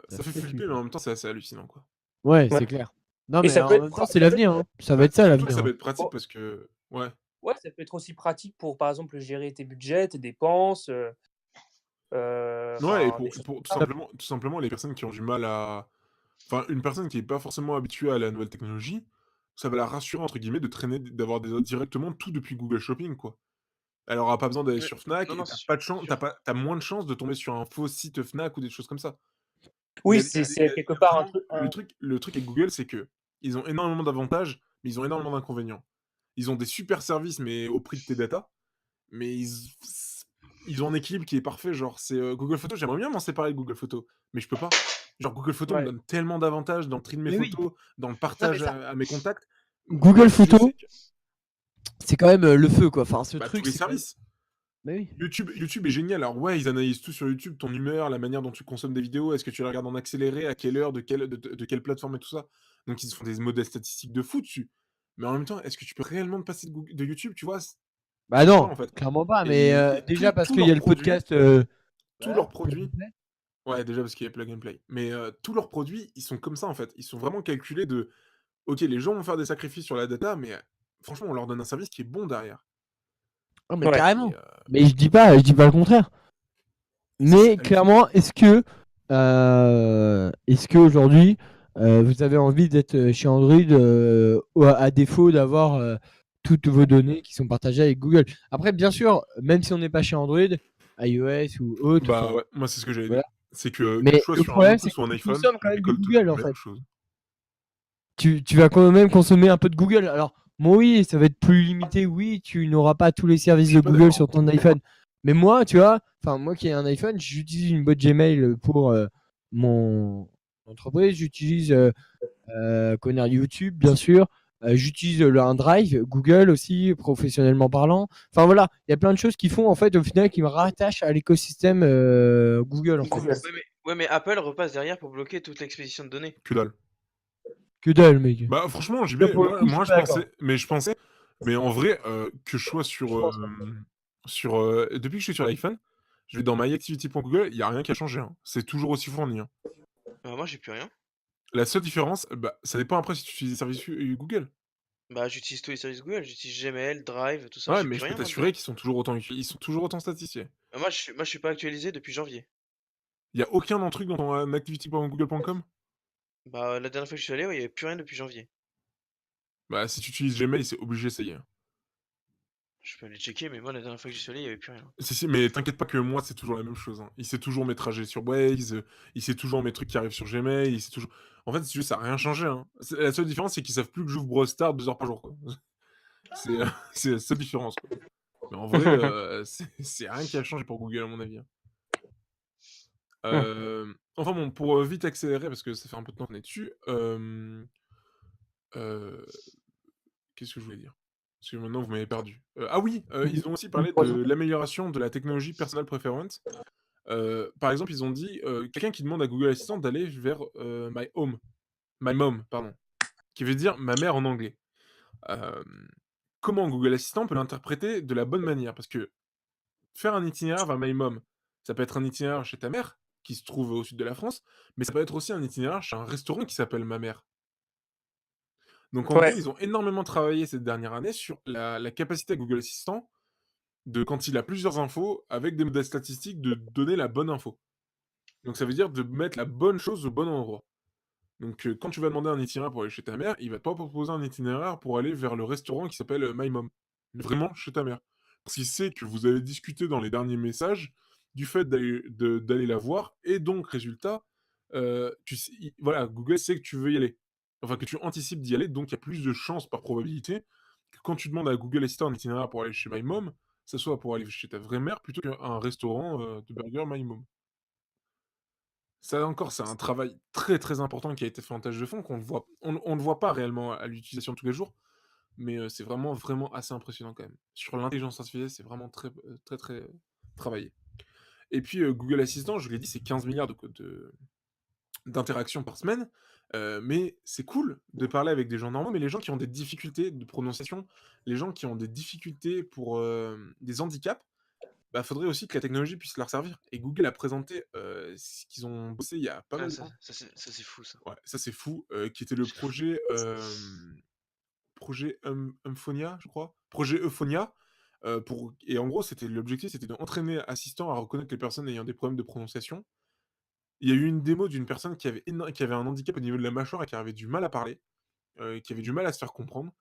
Ça fait flipper, mais en même temps, c'est assez hallucinant, quoi. Ouais, Ouais. c'est clair. Non, Et mais ça peut en être même temps, c'est l'avenir. Hein. Ça va être ça, Surtout que l'avenir. ça va Hein. être pratique parce que. Ouais. Ouais, ça peut être aussi pratique pour, par exemple, gérer tes budgets, tes dépenses, Ouais, et enfin, des choses pour comme ça. tout simplement les personnes qui ont du mal à. Enfin, une personne qui n'est pas forcément habituée à la nouvelle technologie, ça va la rassurer, entre guillemets, de traîner, d'avoir directement tout depuis Google Shopping, quoi. Elle aura pas besoin d'aller Ouais. sur Fnac, Non, et non, t'as c'est pas de chance, sûr. t'as moins de chances de tomber sur un faux site Fnac ou des choses comme ça. Il y Oui, a, c'est quelque part un vraiment. truc. Le truc avec Google, c'est que ils ont énormément d'avantages, mais ils ont énormément d'inconvénients. Ils ont des super services, mais au prix de tes datas, mais ils ont un équilibre qui est parfait. Genre, c'est Google Photos, j'aimerais bien m'en séparer de Google Photos, mais je peux pas. Genre, Google Photos me Ouais. donne tellement d'avantages dans le tri de mes Mais oui, photos, dans le non, mais partage ça, à mes contacts. Google Je sais Photos, que c'est quand même le feu, quoi. Enfin, ce tous truc, les c'est quand même. services. Mais oui. YouTube est génial. Alors ouais, ils analysent tout sur YouTube, ton humeur, la manière dont tu consommes des vidéos, est-ce que tu les regardes en accéléré, à quelle heure, de quelle plateforme et tout ça. Donc ils se font des modèles statistiques de fou dessus. Mais en même temps, est-ce que tu peux réellement te passer de YouTube, tu vois? Bah Je sais pas non, en fait. clairement pas. Mais Et déjà parce tous qu'il y a leurs le produits, podcast. tous Voilà, leurs Plug and produits, Play. ouais déjà parce qu'il y a Plug and Play, mais tous leurs produits, ils sont comme ça en fait. Ils sont vraiment calculés de, ok, les gens vont faire des sacrifices sur la data, mais franchement, on leur donne un service qui est bon derrière. Oh, mais Ouais. carrément. Et Mais je dis pas le contraire. ça, c'est Mais hallucinant. clairement, est-ce que aujourd'hui, vous avez envie d'être chez Android à défaut d'avoir toutes vos données qui sont partagées avec Google? Après, bien sûr, même si on n'est pas chez Android, iOS ou autre, Bah enfin ouais, moi c'est ce que j'allais dire. voilà. C'est que je Mais sois le sur un problème, c'est Bluetooth que ou un tu iPhone, consommes quand je même du décolle toujours Google en la même fait. chose. Tu vas quand même consommer un peu de Google. Alors, bon, oui, ça va être plus limité. Oui, tu n'auras pas tous les Je services de suis pas Google d'accord. sur ton iPhone. Mais moi, tu vois, enfin, moi qui ai un iPhone, j'utilise une boîte Gmail pour mon entreprise. J'utilise connaître YouTube, bien sûr. J'utilise un Drive, Google aussi, professionnellement parlant. Enfin voilà, il y a plein de choses qui font en fait au final qui me rattachent à l'écosystème Google en fait. Google. Ouais, mais Apple repasse derrière pour bloquer toute l'expédition de données. Que dalle. Que dalle, mec. Bah franchement, Là, JB, pour le coup, je suis moi je pas d'accord. pensais, mais en vrai, que je sois Je pense pas. depuis que je suis sur l'iPhone, je vais dans myactivity.google, il y a rien qui a changé, hein. C'est toujours aussi fourni, hein. Moi, j'ai plus rien. La seule différence, bah, ça dépend après si tu utilises des services Google. Bah, j'utilise tous les services Google, j'utilise Gmail, Drive, tout ça, Ouais, j'ai mais plus je peux rien moi t'assurer dedans. qu'ils sont toujours autant statistiés. Moi, je suis pas actualisé depuis janvier. Il y a aucun truc dans ton activity.google.com? Bah, la dernière fois que je suis allé, ouais, il y avait plus rien depuis janvier. Bah, si tu utilises Gmail, c'est obligé, ça y est. Je peux aller checker, mais moi, la dernière fois que j'y suis allé, il y avait plus rien. Si, mais t'inquiète pas que moi, c'est toujours la même chose, hein. Il sait toujours mes trajets sur Waze, il sait toujours mes trucs qui arrivent sur Gmail, il sait toujours. En fait, si tu veux, ça a rien changé, hein. La seule différence, c'est qu'ils savent plus que j'ouvre Brawl Stars 2 heures par jour, quoi. C'est c'est la seule différence, quoi. Mais en vrai, c'est rien qui a changé pour Google, à mon avis, hein. Enfin bon, pour vite accélérer, parce que ça fait un peu de temps qu'on est dessus, euh, qu'est-ce que je voulais dire? Parce que maintenant, vous m'avez perdu. Ah oui, ils ont aussi parlé de l'amélioration de la technologie Personal Preference. Par exemple, ils ont dit, quelqu'un qui demande à Google Assistant d'aller vers, My Mom, pardon, qui veut dire «ma mère» en anglais. Hem, Comment Google Assistant peut l'interpréter de la bonne manière? Parce que faire un itinéraire vers My Mom, ça peut être un itinéraire chez ta mère, qui se trouve au sud de la France, mais ça peut être aussi un itinéraire chez un restaurant qui s'appelle Ma Mère. Donc en gros, Ouais. ils ont énormément travaillé cette dernière année sur la capacité à Google Assistant de, quand il a plusieurs infos, avec des modèles statistiques, de donner la bonne info. Donc ça veut dire de mettre la bonne chose au bon endroit. Donc quand tu vas demander un itinéraire pour aller chez ta mère, il va pas proposer un itinéraire pour aller vers le restaurant qui s'appelle My Mom. Vraiment chez ta mère. Parce qu'il sait que vous avez discuté dans les derniers messages du fait d'aller la voir, et donc résultat, voilà, Google sait que tu veux y aller. Enfin, que tu anticipes d'y aller, donc il y a plus de chances par probabilité que quand tu demandes à Google Assistant un itinéraire pour aller chez My Mom, ça soit pour aller chez ta vraie mère plutôt qu'un restaurant de burger My Mom. Ça encore, c'est un travail très, très important qui a été fait en tâche de fond, on le voit pas réellement à l'utilisation de tous les jours, mais c'est vraiment, vraiment assez impressionnant quand même. Sur l'intelligence artificielle, c'est vraiment très, très, très travaillé. Et puis, Google Assistant, je l'ai dit, c'est 15 milliards d'interactions par semaine, mais c'est cool de parler avec des gens normaux, mais les gens qui ont des difficultés de prononciation, les gens qui ont des difficultés pour, des handicaps, bah, faudrait aussi que la technologie puisse leur servir. Et Google a présenté, ce qu'ils ont bossé il y a pas Ah, mal de temps. ça, c'est fou, ça. Ouais, ça c'est fou, qui était le projet, projet Euphonia, je crois? Projet Euphonia, et en gros, l'objectif, c'était d'entraîner Assistant à reconnaître les personnes ayant des problèmes de prononciation. Il y a eu une démo d'une personne qui avait un handicap au niveau de la mâchoire et qui avait du mal à parler, qui avait du mal à se faire comprendre,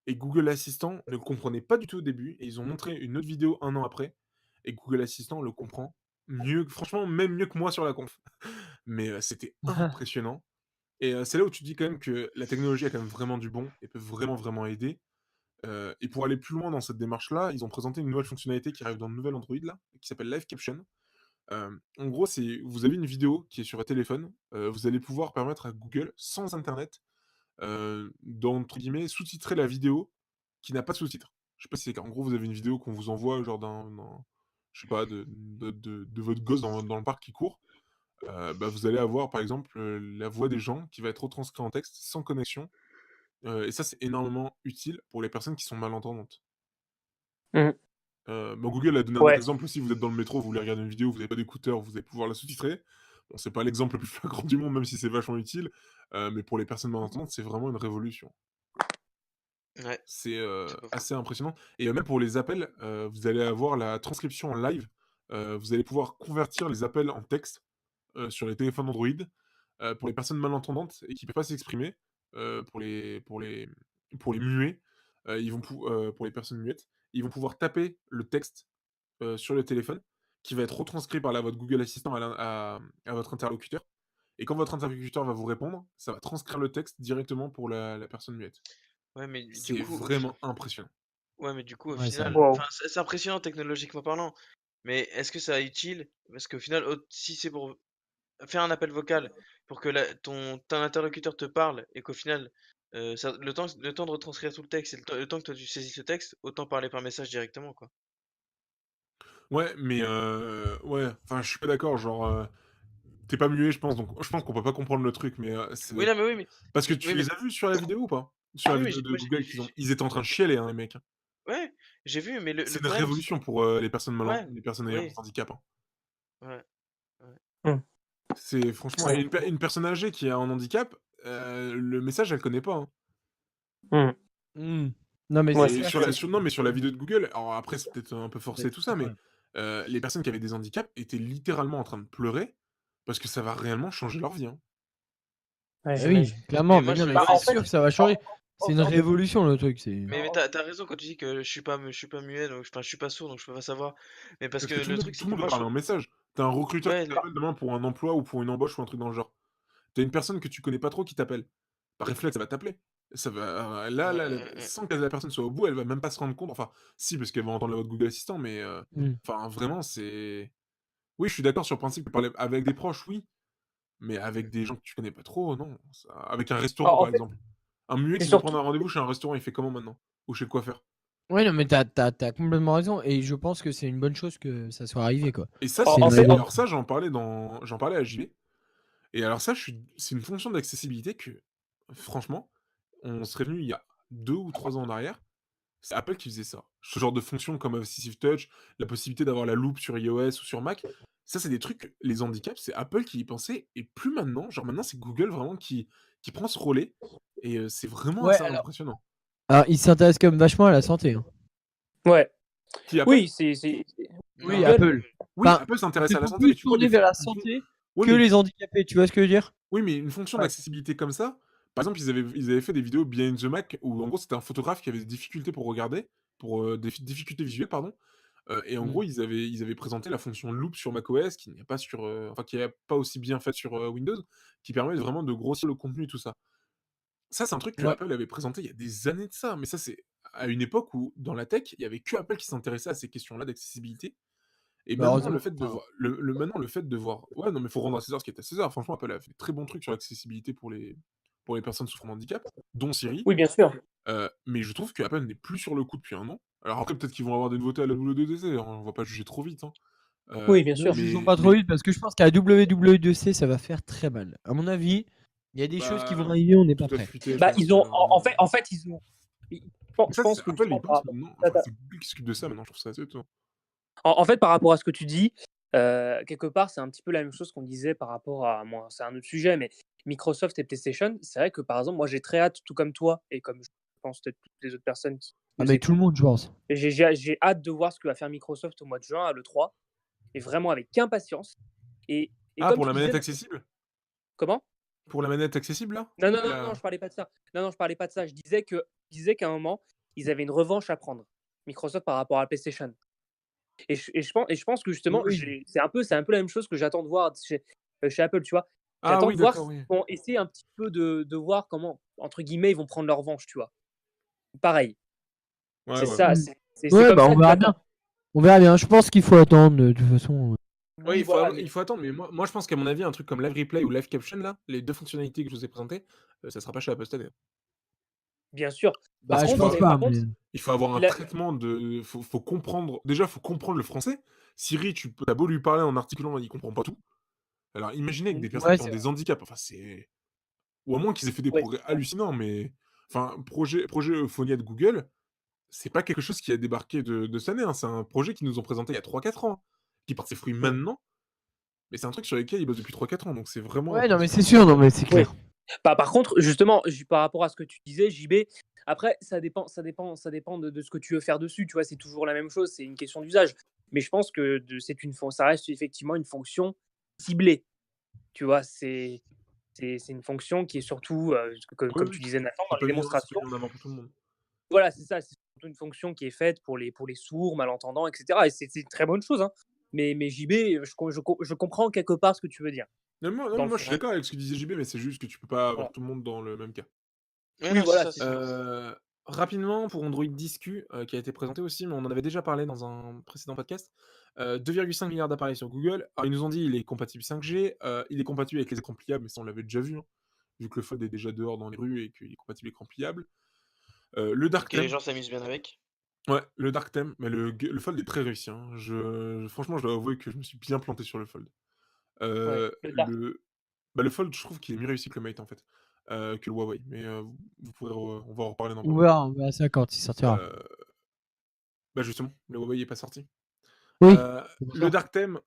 et Google Assistant ne le comprenait pas du tout au début, et ils ont montré une autre vidéo 1 an après, et Google Assistant le comprend mieux, franchement, même mieux que moi sur la conf. Mais c'était impressionnant. Et c'est là où tu dis quand même que la technologie a quand même vraiment du bon et peut vraiment, vraiment aider. Et pour aller plus loin dans cette démarche-là, ils ont présenté une nouvelle fonctionnalité qui arrive dans le nouvel Android là, qui s'appelle Live Caption. En gros, c'est vous avez une vidéo qui est sur votre téléphone, vous allez pouvoir permettre à Google, sans internet, d'entre guillemets «sous-titrer» la vidéo qui n'a pas de sous-titres. Je sais pas si c'est en gros, vous avez une vidéo qu'on vous envoie genre d'un je sais pas, de votre gosse dans le parc qui court, bah, vous allez avoir par exemple, la voix des gens qui va être retranscrit en texte sans connexion, et ça, c'est énormément utile pour les personnes qui sont malentendantes. Mmh. Bah, Google a donné un autre Ouais. exemple aussi, vous êtes dans le métro, vous voulez regarder une vidéo, vous avez pas d'écouteurs, vous allez pouvoir la sous-titrer. Bon, c'est pas l'exemple le plus flagrant du monde, même si c'est vachement utile, mais pour les personnes malentendantes, c'est vraiment une révolution. Ouais, C'est, c'est pas faux. assez impressionnant et même pour les appels, vous allez avoir la transcription en live, vous allez pouvoir convertir les appels en texte, sur les téléphones Android, pour les personnes malentendantes et qui peuvent pas s'exprimer, pour les muets, pour les personnes muettes, ils vont pouvoir taper le texte, sur le téléphone, qui va être retranscrit par la votre Google Assistant à votre interlocuteur et quand votre interlocuteur va vous répondre, ça va transcrire le texte directement pour la personne muette. Ouais, mais du C'est coup, vraiment impressionnant. au Ouais, ça a final, l'air. Waouh. enfin, c'est impressionnant technologiquement parlant, mais est-ce que ça est utile? Parce qu'au final, si c'est pour faire un appel vocal, pour que ton interlocuteur te parle et qu'au final, le temps de retranscrire tout le texte et le temps que toi tu saisis ce texte, autant parler par message directement, quoi. Ouais, mais ouais, enfin, je suis pas d'accord, genre, tu pas muet, je pense, donc je pense qu'on peut pas comprendre le truc, mais Oui, c'est non, mais oui, mais parce que oui, tu mais les as vus sur la vidéo ou pas? Sur la oui, mais vidéo de moi, Google ils étaient en train de chialer, hein, les mecs, hein. ouais, j'ai vu, mais le C'est une problème, révolution pour, ouais, les personnes ayant oui, des handicaps, hein. ouais, ouais. Mmh. C'est franchement Ouais. une personne âgée qui a un handicap, le message, elle connaît pas, hein. Mmh. Hmm. Non, mais Ouais, c'est Et c'est clair sur sûr. la sur non, mais sur la vidéo de Google, alors après, c'est peut-être un peu forcé tout ça, mais ouais. les personnes qui avaient des handicaps étaient littéralement en train de pleurer parce que ça va réellement changer leur vie, hein. Ouais, Bah oui, j'imagine. clairement, Mais mais moi, non, je, mais Bah, ouais, c'est en c'est fait, sûr que ça va en, changer. C'est une en fait, révolution le truc. C'est. mais t'as raison quand tu dis que je suis pas muet, donc enfin, je suis pas sourd, donc je peux pas savoir. Mais parce Parce que que le truc, tout c'est le que monde va moi, parler en message. Tu as un recruteur qui ouais, t'appelle demain pour un emploi ou pour une embauche ou un truc dans le genre. Tu as une personne que tu connais pas trop qui t'appelle. Par réflexe, elle va t'appeler. Ça va sans que la personne soit au bout, elle va même pas se rendre compte. Enfin, si, parce qu'elle va entendre la voix de Google Assistant, mais Hmm. enfin, vraiment, c'est oui, je suis d'accord sur le principe que parler avec des proches, oui, mais avec des gens que tu connais pas trop, non. Avec un restaurant, en par fait, exemple. Un muet c'est qui veut prendre surtout. un rendez-vous chez un restaurant, il fait comment maintenant? Ou chez le coiffeur? Ouais, non, mais t'as complètement raison. Et je pense que c'est une bonne chose que ça soit arrivé, quoi. Et ça, En, c'est C'est en une fait, révolution. alors ça, j'en parlais à JB. Et alors ça, c'est une fonction d'accessibilité que, franchement, on serait venu il y a 2 ou 3 ans en arrière, c'est Apple qui faisait ça. Ce genre de fonction comme Assistive Touch, la possibilité d'avoir la loupe sur iOS ou sur Mac, ça, c'est des trucs, les handicaps, c'est Apple qui y pensait et plus maintenant. Genre maintenant, c'est Google vraiment qui prend ce relais et c'est vraiment Ouais, assez alors. impressionnant. Alors, il s'intéresse quand même vachement à la santé, hein. ouais. Qui Apple? Oui, Oui, Non, Google. Apple. Oui, Enfin, Apple s'intéresse c'est à la pour santé, mais plus tu vois tourner des vers la une fon santé ouais, que mais les handicapés. Tu vois ce que je veux dire? oui, mais une fonction Ouais. d'accessibilité comme ça, par exemple, ils avaient fait des vidéos Behind the Mac où en gros, c'était un photographe qui avait des difficultés pour regarder, pour, des difficultés visuelles, pardon, et en Hmm. gros, ils avaient présenté la fonction Loop sur macOS qui n'est pas sur, enfin, qui est pas aussi bien faite sur, Windows, qui permet vraiment de grossir le contenu et tout ça. Ça, c'est un truc que Ouais. Apple avait présenté il y a des années de ça, mais ça, c'est à une époque où, dans la tech, il y avait que Apple qui s'intéressait à ces questions-là d'accessibilité et Bah, maintenant, le heureusement. fait de Enfin, voir maintenant, le fait de voir ouais, non, mais faut rendre à César ce qui est à César. Franchement, Apple a fait de très bons trucs sur l'accessibilité pour les personnes souffrant de handicap, dont Siri, Oui, bien sûr. mais je trouve qu'Apple n'est plus sur le coup depuis un an. Alors après, peut-être qu'ils vont avoir des nouveautés à la WWDC, hein, on va pas juger trop vite, hein, Oui, bien ne sûr. jugeons mais pas trop vite parce que je pense qu'à WW2C, ça va faire très mal. À mon avis, il y a des choses qui vont bah, arriver, on n'est pas tout a prêt. fuité, je Bah, pense, ils ont, malheureusement, en fait, ils ont. mais Je ça, c'est pense que Apple, justement, ils pensent maintenant, enfin, c'est Google qui s'occupe de ça maintenant, je trouve ça assez étonnant. En fait, par rapport à ce que tu dis, quelque part, c'est un petit peu la même chose qu'on disait par rapport à moi, c'est un autre sujet, mais Microsoft et PlayStation, c'est vrai que, par exemple, moi, j'ai très hâte, tout comme toi et comme je pense peut-être toutes les autres personnes qui Ah, nous mais tout le écoutent, monde, je pense. j'ai hâte de voir ce que va faire Microsoft au mois de juin à l'E3 et vraiment avec impatience et Ah, comme pour tu la disais manette accessible? comment? Pour la manette accessible, là? Non, non, non, non, La je parlais pas de ça. Non, non, je parlais pas de ça. Je disais qu'à un moment, ils avaient une revanche à prendre, Microsoft par rapport à PlayStation. Et je pense que justement, Oui. c'est un peu la même chose que j'attends de voir chez Apple, tu vois. Ah J'attends oui, de voir d'accord, s'ils oui. vont essayer un petit peu de voir comment, entre guillemets, ils vont prendre leur revanche, tu vois? Pareil, Ouais, c'est ouais. ça, Mm. c'est Ouais, comme bah ça on que verra bien. j'attends. On verra bien. Je pense qu'il faut attendre de toute façon. Ouais, Oui, voilà, mais il faut attendre, mais moi je pense qu'à mon avis, un truc comme Live Replay ou Live Caption là, les 2 fonctionnalités que je vous ai présentées, ça sera pas chez Apple cette année. bien sûr. Parce Par Bah, qu'il je faut pense contre, pas, par mais. contre, il faut avoir un la traitement de faut comprendre déjà, faut comprendre le français. Siri, tu as beau lui parler en articulant, il comprend pas tout. Alors imaginez avec des personnes Ouais, qui ont c'est vrai. des handicaps, enfin c'est ou à moins qu'ils aient fait des ouais, progrès hallucinants, mais enfin projet Euphonia de Google, c'est pas quelque chose qui a débarqué de cette année, hein. C'est un projet qu'ils nous ont présenté il y a 3-4 ans, hein, qui porte ses fruits mmh, maintenant, mais c'est un truc sur lequel ils bossent depuis 3-4 ans, donc c'est vraiment un Ouais, non, mais petit c'est sûr, non, mais c'est oui. clair. Bah, par contre, justement, par rapport à ce que tu disais, JB, après, ça dépend de ce que tu veux faire dessus, tu vois? C'est toujours la même chose, c'est une question d'usage. Mais je pense que ça reste effectivement une fonction ciblée, tu vois? C'est une fonction qui est surtout, oui, comme oui, tu disais Nathan, dans c'est les pas démonstrations. mis en avant pour tout le monde. Voilà, c'est ça, c'est surtout une fonction qui est faite pour les sourds, malentendants et cetera et c'est une très bonne chose, hein. Mais JB, je comprends quelque part ce que tu veux dire, Non, dans mais le moi je fond, suis hein. d'accord avec ce que disait JB, mais c'est juste que tu peux pas avoir Voilà. tout le monde dans le même cas. Ouais, Oui, non, c'est voilà, ça, c'est c'est ça. sûr. Rapidement pour Android 10Q, qui a été présenté aussi, mais on en avait déjà parlé dans un précédent podcast. 2,5 milliards d'appareils sur Google. Alors ils nous ont dit il est compatible 5G, il est compatible avec les écrans pliables, mais ça on l'avait déjà vu, hein, vu que le Fold est déjà dehors dans les rues et qu'il est compatible écran pliable. Le Dark Et les Theme, gens s'amusent bien avec. ouais, le Dark Theme, mais le Fold est très réussi, hein. Franchement, je dois avouer que je me suis bien planté sur le Fold. Ouais, le dark. Le Fold, je trouve qu'il est mieux réussi que le Mate en fait, que le Huawei, mais vous pourrez on va en reparler dans pas longtemps. On verra ça quand il sortira. Heu, Justement, le Huawei est pas sorti. Oui, Heu, c'est pour le ça. Dark Theme,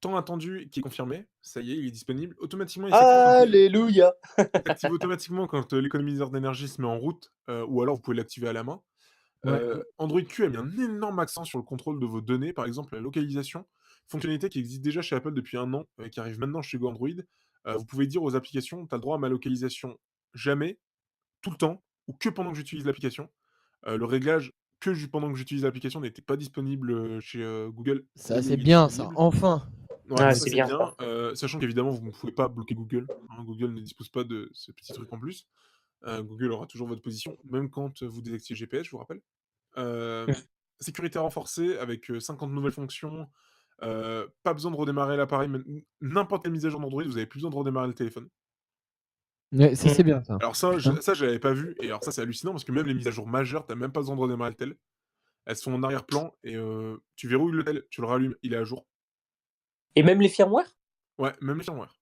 tant attendu, qui est confirmé, ça y est, il est disponible. Automatiquement, Alléluia! il s'active automatiquement quand, l'économiseur d'énergie se met en route, ou alors vous pouvez l'activer à la main. Ouais. Android Q a mis un énorme accent sur le contrôle de vos données, par exemple la localisation, fonctionnalité qui existe déjà chez Apple depuis 1 an, qui arrive maintenant chez Android. Vous pouvez dire aux applications: «Tu as le droit à ma localisation jamais, tout le temps ou que pendant que j'utilise l'application». Le réglage que ju pendant que j'utilise l'application n'était pas disponible, chez, Google. Ça Ça, y est, c'est il est bien, ça. disponible. Enfin. Ouais, Ah, ça c'est c'est bien bien, ça. sachant qu'évidemment vous ne pouvez pas bloquer Google, hein. Google ne dispose pas de ce petit truc en plus. Google aura toujours votre position, même quand, vous désactivez le GPS, je vous rappelle. Mmh. Hem, Sécurité renforcée avec, 50 nouvelles fonctions, pas besoin de redémarrer l'appareil, même n'importe quelle mise à jour d'Android, vous avez plus besoin de redémarrer le téléphone. Ouais, ça, c'est Mmh. bien, ça. Alors ça, Putain. je l'avais pas vu et alors ça, c'est hallucinant parce que même les mises à jour majeures, tu as même pas besoin de redémarrer le tel. Elles sont en arrière-plan et tu verrouilles le tel, tu le rallumes, il est à jour. Et même les firmware? Ouais, même les firmware.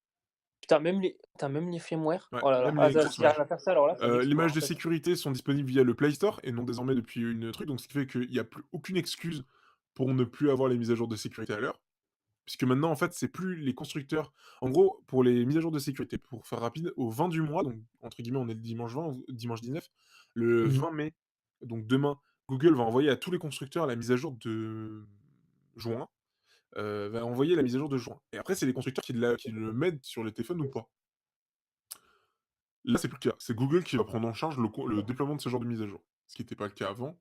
Putain, même les firmware? Ouais, Oh là là. même Ah les ça, grosses s'ils arrivent mages. à faire ça, alors là, c'est un Les exploit, mages hein, de ça c'est sécurité sont disponibles via le Play Store et non désormais depuis une truc, donc ce qui fait qu'il y a plus aucune excuse pour ne plus avoir les mises à jour de sécurité à l'heure. Puisque maintenant, en fait, c'est plus les constructeurs. En gros, pour les mises à jour de sécurité, pour faire rapide, au 20 du mois, donc entre guillemets, on est le dimanche 20, dimanche 19, le Mmh. 20 mai, donc demain, Google va envoyer à tous les constructeurs la mise à jour de juin, va envoyer la mise à jour de juin. Et après, c'est les constructeurs qui le mettent sur les téléphones ou pas. Là, c'est plus le cas. C'est Google qui va prendre en charge le déploiement de ce genre de mise à jour. Ce qui n'était pas le cas avant.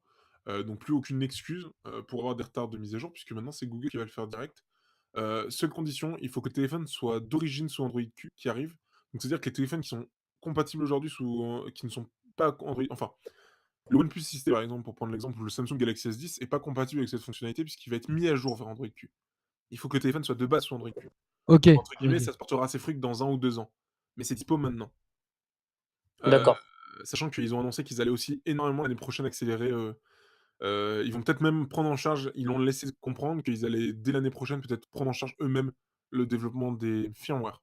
Donc plus aucune excuse pour avoir des retards de mise à jour, puisque maintenant c'est Google qui va le faire direct. Seule condition, il faut que le téléphone soit d'origine sous Android Q qui arrive. Donc c'est-à-dire que les téléphones qui sont compatibles aujourd'hui qui ne sont pas Android, enfin, le OnePlus 6T par exemple, pour prendre l'exemple, ou le Samsung Galaxy S10 est pas compatible avec cette fonctionnalité puisqu'il va être mis à jour vers Android Q. Il faut que le téléphone soit de base sous Android Q. OK, Donc, entre guillemets, OK. ça se portera ses fruits que dans 1 ou 2 ans. Mais c'est dispo maintenant. Heu, d'accord. Sachant qu'ils ont annoncé qu'ils allaient aussi énormément l'année prochaine accélérer, ils vont peut-être même prendre en charge, ils l'ont laissé comprendre qu'ils allaient dès l'année prochaine peut-être prendre en charge eux-mêmes le développement des firmware.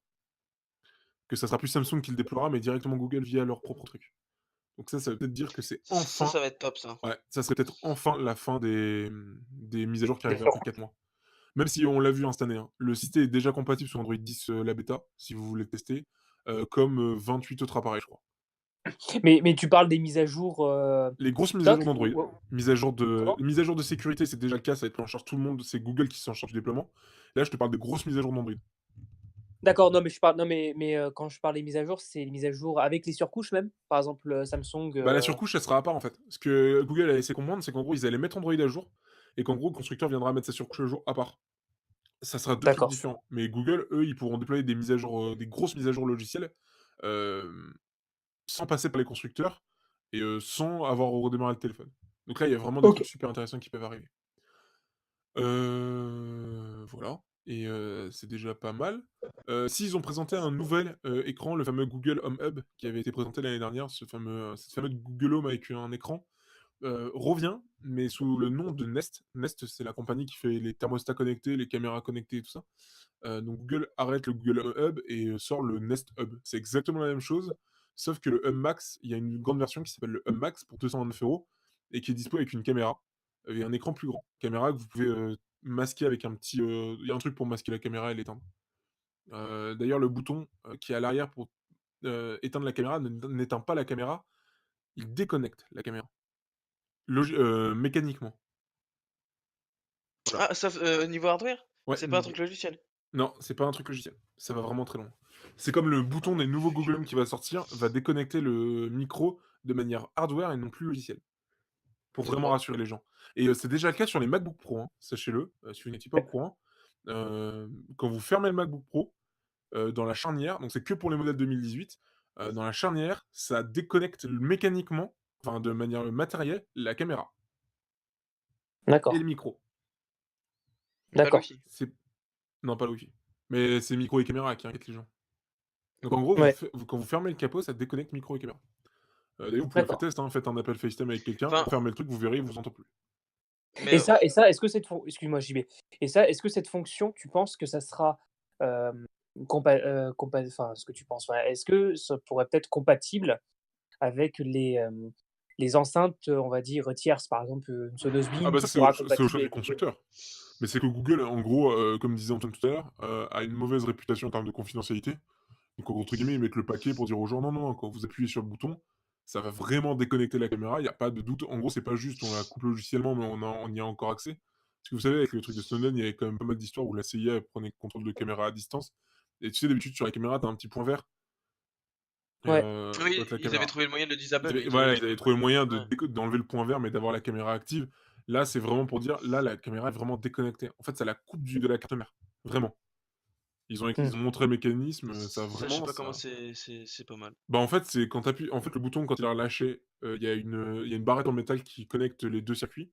Que ça sera plus Samsung qui le déploiera, mais directement Google via leur propre truc. Donc ça veut peut-être dire que c'est Ça, enfin ça va être top, ça. ouais, ça serait peut-être enfin la fin des mises à jour qui Des arriveraient après surcoûts. 4 mois. Même si on l'a vu, hein, cette année, hein. Le site est déjà compatible sur Android 10, la bêta, si vous voulez tester, comme, 28 autres appareils, je crois. Mais tu parles des mises à jour, Les grosses mises à jour TikTok d'Android. ou comment? Les mises à jour de sécurité, c'est déjà le cas, ça va être pris en charge tout le monde, c'est Google qui s'en charge du déploiement. Là, je te parle des grosses mises à jour d'Android. D'accord, non mais je parle non mais quand je parle des mises à jour, c'est les mises à jour avec les surcouches même? Par exemple, Samsung, Bah, la surcouche, elle sera à part, en fait. Ce que Google a laissé comprendre, c'est qu'en gros, ils allaient mettre Android à jour et qu'en gros, le constructeur viendra mettre sa surcouche à jour à part. Ça sera 2 trucs D'accord. différents. Mais Google, eux, ils pourront déployer des mises à jour, des grosses mises à jour logicielles, hem, sans passer par les constructeurs et sans avoir à redémarrer le téléphone. Donc là, il y a vraiment des trucs OK. super intéressants qui peuvent arriver. Voilà et c'est déjà pas mal. Si, ils ont présenté un nouvel, écran, le fameux Google Home Hub qui avait été présenté l'année dernière, cette fameuse Google Home avec un écran, revient, mais sous le nom de Nest. Nest, c'est la compagnie qui fait les thermostats connectés, les caméras connectées et tout ça. Donc Google arrête le Google Home Hub et sort le Nest Hub. C'est exactement la même chose, sauf que le Hub Max, il y a une grande version qui s'appelle le Hub Max pour 229 € et qui est dispo avec une caméra et un écran plus grand. Caméra que vous pouvez, masquer avec un petit, il y a un truc pour masquer la caméra et l'éteindre. D'ailleurs le bouton, qui est à l'arrière pour, éteindre la caméra n'éteint pas la caméra, il déconnecte la caméra. Mécaniquement. Voilà. Ah, sauf niveau hardware? Ouais, C'est pas un truc logiciel? non, c'est pas un truc logiciel. Ça va vraiment très loin. C'est comme le bouton des nouveaux Google Home qui va sortir, va déconnecter le micro de manière hardware et non plus logicielle, pour vraiment D'accord. rassurer les gens. Et c'est déjà le cas sur les MacBook Pro, hein, sachez-le, si vous n'étiez pas au courant. Quand vous fermez le MacBook Pro, dans la charnière, donc c'est que pour les modèles 2018, dans la charnière, ça déconnecte mécaniquement, enfin de manière matérielle, la caméra et le D'accord. micro. Pas le D'accord. Wi-Fi. C'est non, pas le Wi-Fi, mais c'est micro et caméra qui inquiètent les gens. Donc en gros, Ouais. quand vous fermez le capot, ça déconnecte micro et caméra. D'ailleurs, vous pouvez le faire D'accord. test, hein, faites un appel FaceTime avec quelqu'un, Enfin, fermez le truc, vous verrez, il vous entend plus. mais Et ça, est-ce que excuse-moi JB. Et ça, est-ce que cette fonction, tu penses que ça sera, enfin, ce que tu penses, ouais, est-ce que ça pourrait être compatible avec les enceintes, on va dire, tierces? Par exemple, une Sonos Ah Beam bah ça, qui sera c'est au compatible choix du avec Google? constructeur. Mais c'est que Google, en gros, comme disait Antoine tout à l'heure, a une mauvaise réputation en termes de confidentialité. Donc entre guillemets, ils mettent le paquet pour dire aux gens: «Non, non, quand vous appuyez sur le bouton, ça va vraiment déconnecter la caméra, il y a pas de doute». En gros, c'est pas juste on la coupe logiciellement, mais on y a encore accès. Parce que vous savez, avec le truc de Snowden, il y avait quand même pas mal d'histoires où la CIA prenait le contrôle de caméra à distance et tu sais, d'habitude, sur la caméra, tu as un petit point vert, Ouais. oui, avec la ils avaient caméra. trouvé le moyen de le Ils disable, avaient mais ils avaient voilà, ils trouvé avaient le trouvé le moyen. moyen Ouais. d'enlever le point vert, mais d'avoir la caméra active. Là, c'est vraiment pour dire, là, la caméra est vraiment déconnectée. En fait, ça la coupe de la carte mère, vraiment. Mmh. Ils ont montré le mécanisme, ça Ça, je sais vraiment, pas comment ça c'est pas mal. bah, en fait, c'est quand tu appuies en fait, le bouton, quand il est relâché, il y a une barrette en métal qui connecte les 2 circuits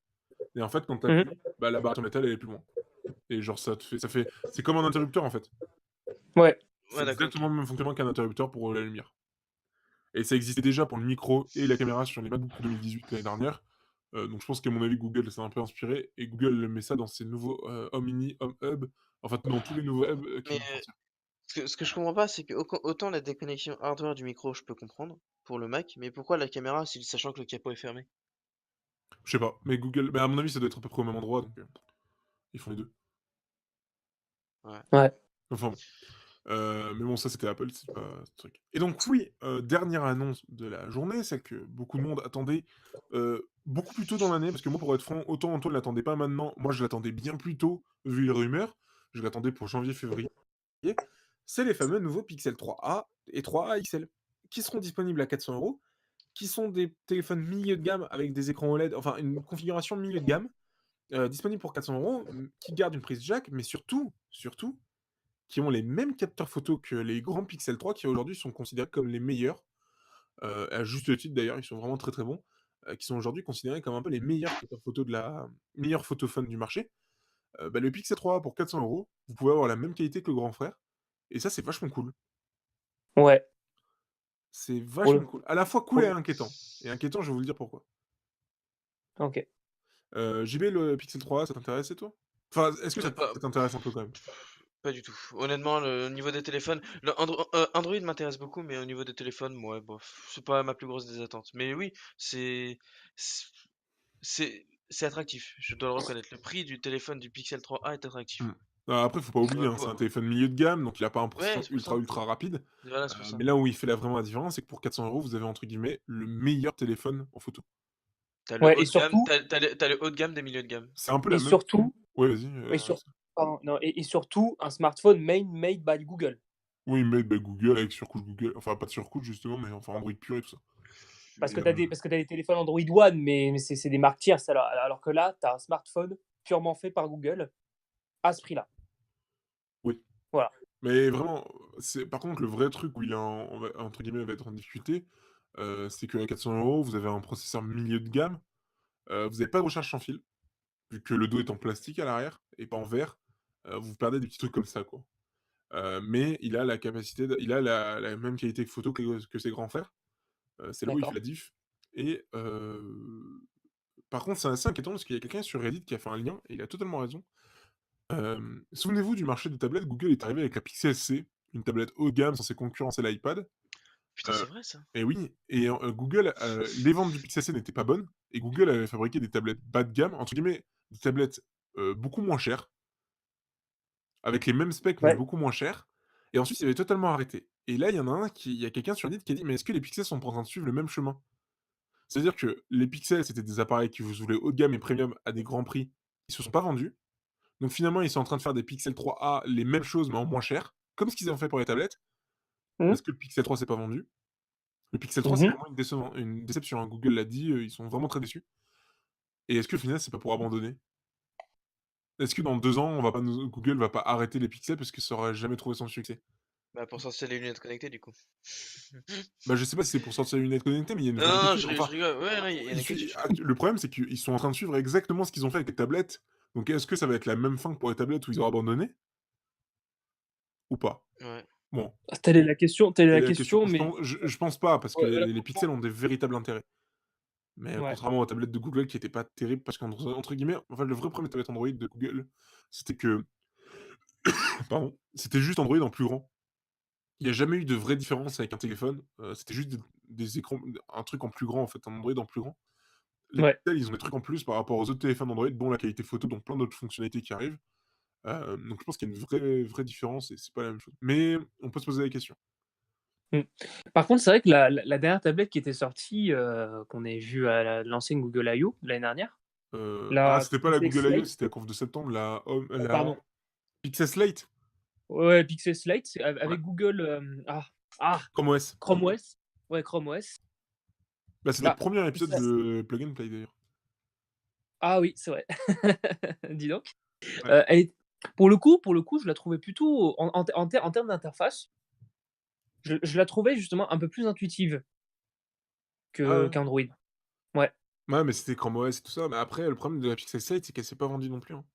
et en fait, quand tu appuies, Mmh. bah, la barrette en métal, elle est plus loin et genre ça fait c'est comme un interrupteur, en fait. Ouais. C'est Ouais, d'accord, OK. exactement le même fonctionnement qu'un interrupteur pour, la lumière. Et ça existait déjà pour le micro et la caméra sur les MacBook Pro 2018 l'année dernière. Donc je pense qu'à mon avis, Google s'est un peu inspiré et Google met ça dans ses nouveaux, Home Mini, Home Hub, enfin dans tous les nouveaux hubs, qui Mais vont sortir. ce que je comprends pas, c'est que autant la déconnexion hardware du micro, je peux comprendre, pour le Mac, mais pourquoi la caméra, sachant que le capot est fermé? Je sais pas, mais Google à mon avis, ça doit être à peu près au même endroit, donc ils font les 2. Ouais. Ouais. Enfin bon. Mais bon, ça c'était Apple, c'est pas ce truc. Et donc oui, dernière annonce de la journée, celle que beaucoup de monde attendait, beaucoup plus tôt dans l'année, parce que moi, pour être franc, autant Antoine l'attendait pas maintenant, moi je l'attendais bien plus tôt, vu les rumeurs. Je l'attendais pour janvier-février. C'est les fameux nouveaux Pixel 3a et 3a XL, qui seront disponibles à 400 €, qui sont des téléphones milieu de gamme avec des écrans OLED, enfin une configuration milieu de gamme, disponible pour 400 €, qui gardent une prise jack, mais surtout, qui ont les mêmes capteurs photo que les grands Pixel 3 qui aujourd'hui sont considérés comme les meilleurs, à juste titre d'ailleurs, ils sont vraiment très, très bons, qui sont aujourd'hui considérés comme un peu les meilleurs capteurs photo de la meilleurs photophones du marché. Bah, le Pixel 3 pour 400 €, vous pouvez avoir la même qualité que le grand frère et ça, c'est vachement cool. Ouais. C'est Pour le vachement cool. À la fois pour cool et le inquiétant. Et inquiétant, je vais vous le dire pourquoi. OK. JB, le Pixel 3 ça t'intéresse et toi? Enfin, est-ce que Pas ça t'intéresse un peu quand même? pas du tout. Honnêtement, le niveau des téléphones, Android m'intéresse beaucoup, mais au niveau des téléphones, ouais, bof, c'est pas ma plus grosse des attentes. Mais oui, c'est c'est attractif, je dois le reconnaître. Le prix du téléphone du Pixel 3a est attractif. Mmh. Après, faut pas oublier, hein, c'est un téléphone milieu de gamme, donc il a pas un Ouais, processeur c'est pour ultra, ça. ultra rapide. Voilà, c'est pour ça. Mais là où il fait vraiment la différence, c'est que pour 400 €, vous avez entre guillemets «le meilleur téléphone en photo». T'as le Ouais haut et de gamme, surtout t'as le haut de gamme des milieux de gamme. C'est un peu et la même surtout ouais, vas-y, et Alex. sur pardon, non et surtout un smartphone made by Google. Oui, mais bah, Google avec surcouche Google, enfin pas de surcouche justement, mais enfin Android pur et tout ça. Parce Et que tu as des téléphones Android One, mais c'est des marques tierces alors que là, tu as un smartphone purement fait par Google à ce prix-là. Mais vraiment, par contre, le vrai truc où il est entre guillemets, va être en difficulté, c'est qu'à 400 €, vous avez un processeur milieu de gamme, vous avez pas de recharge sans fil, vu que le dos est en plastique à l'arrière et pas en verre, vous perdez des petits trucs comme ça, quoi. Mais il a la capacité il a la même qualité de photo que ses grands frères, c'est là où il fait D'accord. la diff et par contre, c'est assez inquiétant parce qu'il y a quelqu'un sur Reddit qui a fait un lien et il a totalement raison. Souvenez-vous du marché des tablettes, Google est arrivé avec la Pixel C, une tablette haut de gamme censée concurrencer l'iPad. Putain, Heu c'est vrai ça. et oui et Google, les ventes du Pixel C n'étaient pas bonnes et Google avait fabriqué des tablettes bas de gamme, entre guillemets, des tablettes, beaucoup moins chères, avec les mêmes specs mais Ouais. beaucoup moins chères et ensuite il avait totalement arrêté et là, il y a quelqu'un sur Reddit qui a dit: «Mais est-ce que les Pixels sont pas en train de suivre le même chemin?» C'est-à-dire que les Pixels, c'était des appareils qui vous voulaient haut de gamme et premium à des grands prix, ils se sont pas vendus. Donc finalement, ils sont en train de faire des Pixel 3a, les mêmes choses mais en moins cher, comme ce qu'ils ont fait pour les tablettes. Mmh. Est-ce que le Pixel 3 s'est pas vendu? Le Pixel 3, c'est Mmh. vraiment une déception, hein. Google l'a dit, ils sont vraiment très déçus et est-ce que au final, c'est pas pour abandonner? Est-ce que dans 2 ans, on va pas nous Google va pas arrêter les Pixels parce que ça aurait jamais trouvé son succès? Bah, pour sortir les lunettes connectées, du coup. Bah, je sais pas si c'est pour sortir les lunettes connectées, mais il y a une Non, vraie non, non, inquiétude. je Enfin, rigole. Ouais, non, il y en il a suffit qui le problème, c'est qu'ils sont en train de suivre exactement ce qu'ils ont fait avec les tablettes. Donc est-ce que ça va être la même fin que pour les tablettes où ils ont abandonné ou pas? Ouais. Bon, Telle est la question, telle est telle la est la question. question, mais Je pense pas parce que ouais, voilà, les franchement, Pixels ont des véritables intérêts. Mais ouais. contrairement aux tablettes de Google qui étaient pas terribles parce entre guillemets, en fait, le vrai problème des tablettes Android de Google, c'était que pardon, c'était juste Android en plus grand. Il y a jamais eu de vraie différence avec un téléphone, c'était juste des écrans un truc en plus grand, en fait, un Android en plus grand. Les Ouais. Pixel, ils ont des trucs en plus par rapport aux autres téléphones Android, dont la qualité photo, dont plein d'autres fonctionnalités qui arrivent. Donc je pense qu'il y a une vraie différence et c'est pas la même chose. Mais on peut se poser la question. Mmh. Par contre, c'est vrai que la dernière tablette qui était sortie, qu'on avait vue à l'enseigne Google I/O l'année dernière, la C'était pas la Pixel Google I/O, Slate, c'était la conf de septembre, la pardon, Pixel Slate? ouais, Pixel Slate, c'est Ouais, avec Google, Chrome OS. Chrome OS. Ouais, Chrome OS. Bah, c'est notre Bah, premier épisode ça de Plug and Play d'ailleurs. ah oui, c'est vrai. Dis donc. Ouais. Elle est pour le coup, je la trouvais plutôt en termes d'interface, je la trouvais justement un peu plus intuitive Ah que ouais. qu'Android. Ouais. Ouais, mais c'était Chrome OS et tout ça. Mais après, le problème de la Pixel Slate, c'est qu'elle s'est pas vendue non plus, hein.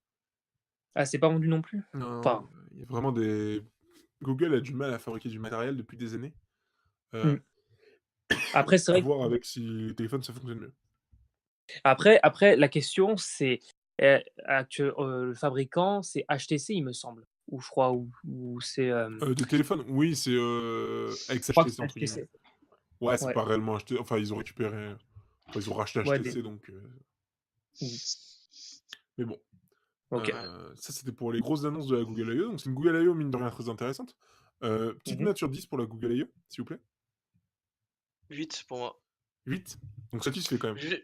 Ah, c'est pas vendu non plus? Non, Enfin, il y a vraiment des Google a du mal à fabriquer du matériel depuis des années. mmh. Heu, Après c'est à vrai que voir avec si les téléphones, ça fonctionne mieux. après la question c'est, le fabricant c'est HTC il me semble, ou je crois ou c'est, Des téléphones, oui, c'est, je crois que «ex-HTC» c'est entre guillemets. HTC. Ouais, c'est Ouais, pas réellement acheté enfin, ils ont récupéré, enfin, ils ont racheté ouais des HTC donc mmh, mais bon, OK. Ouais. ça, c'était pour les grosses annonces de la Google I/O, donc c'est une Google I/O, mine de rien, très intéressante. Petite Mmh. note sur 10 pour la Google I/O, s'il vous plaît? 8 pour moi. 8. Donc satisfait quand même. Je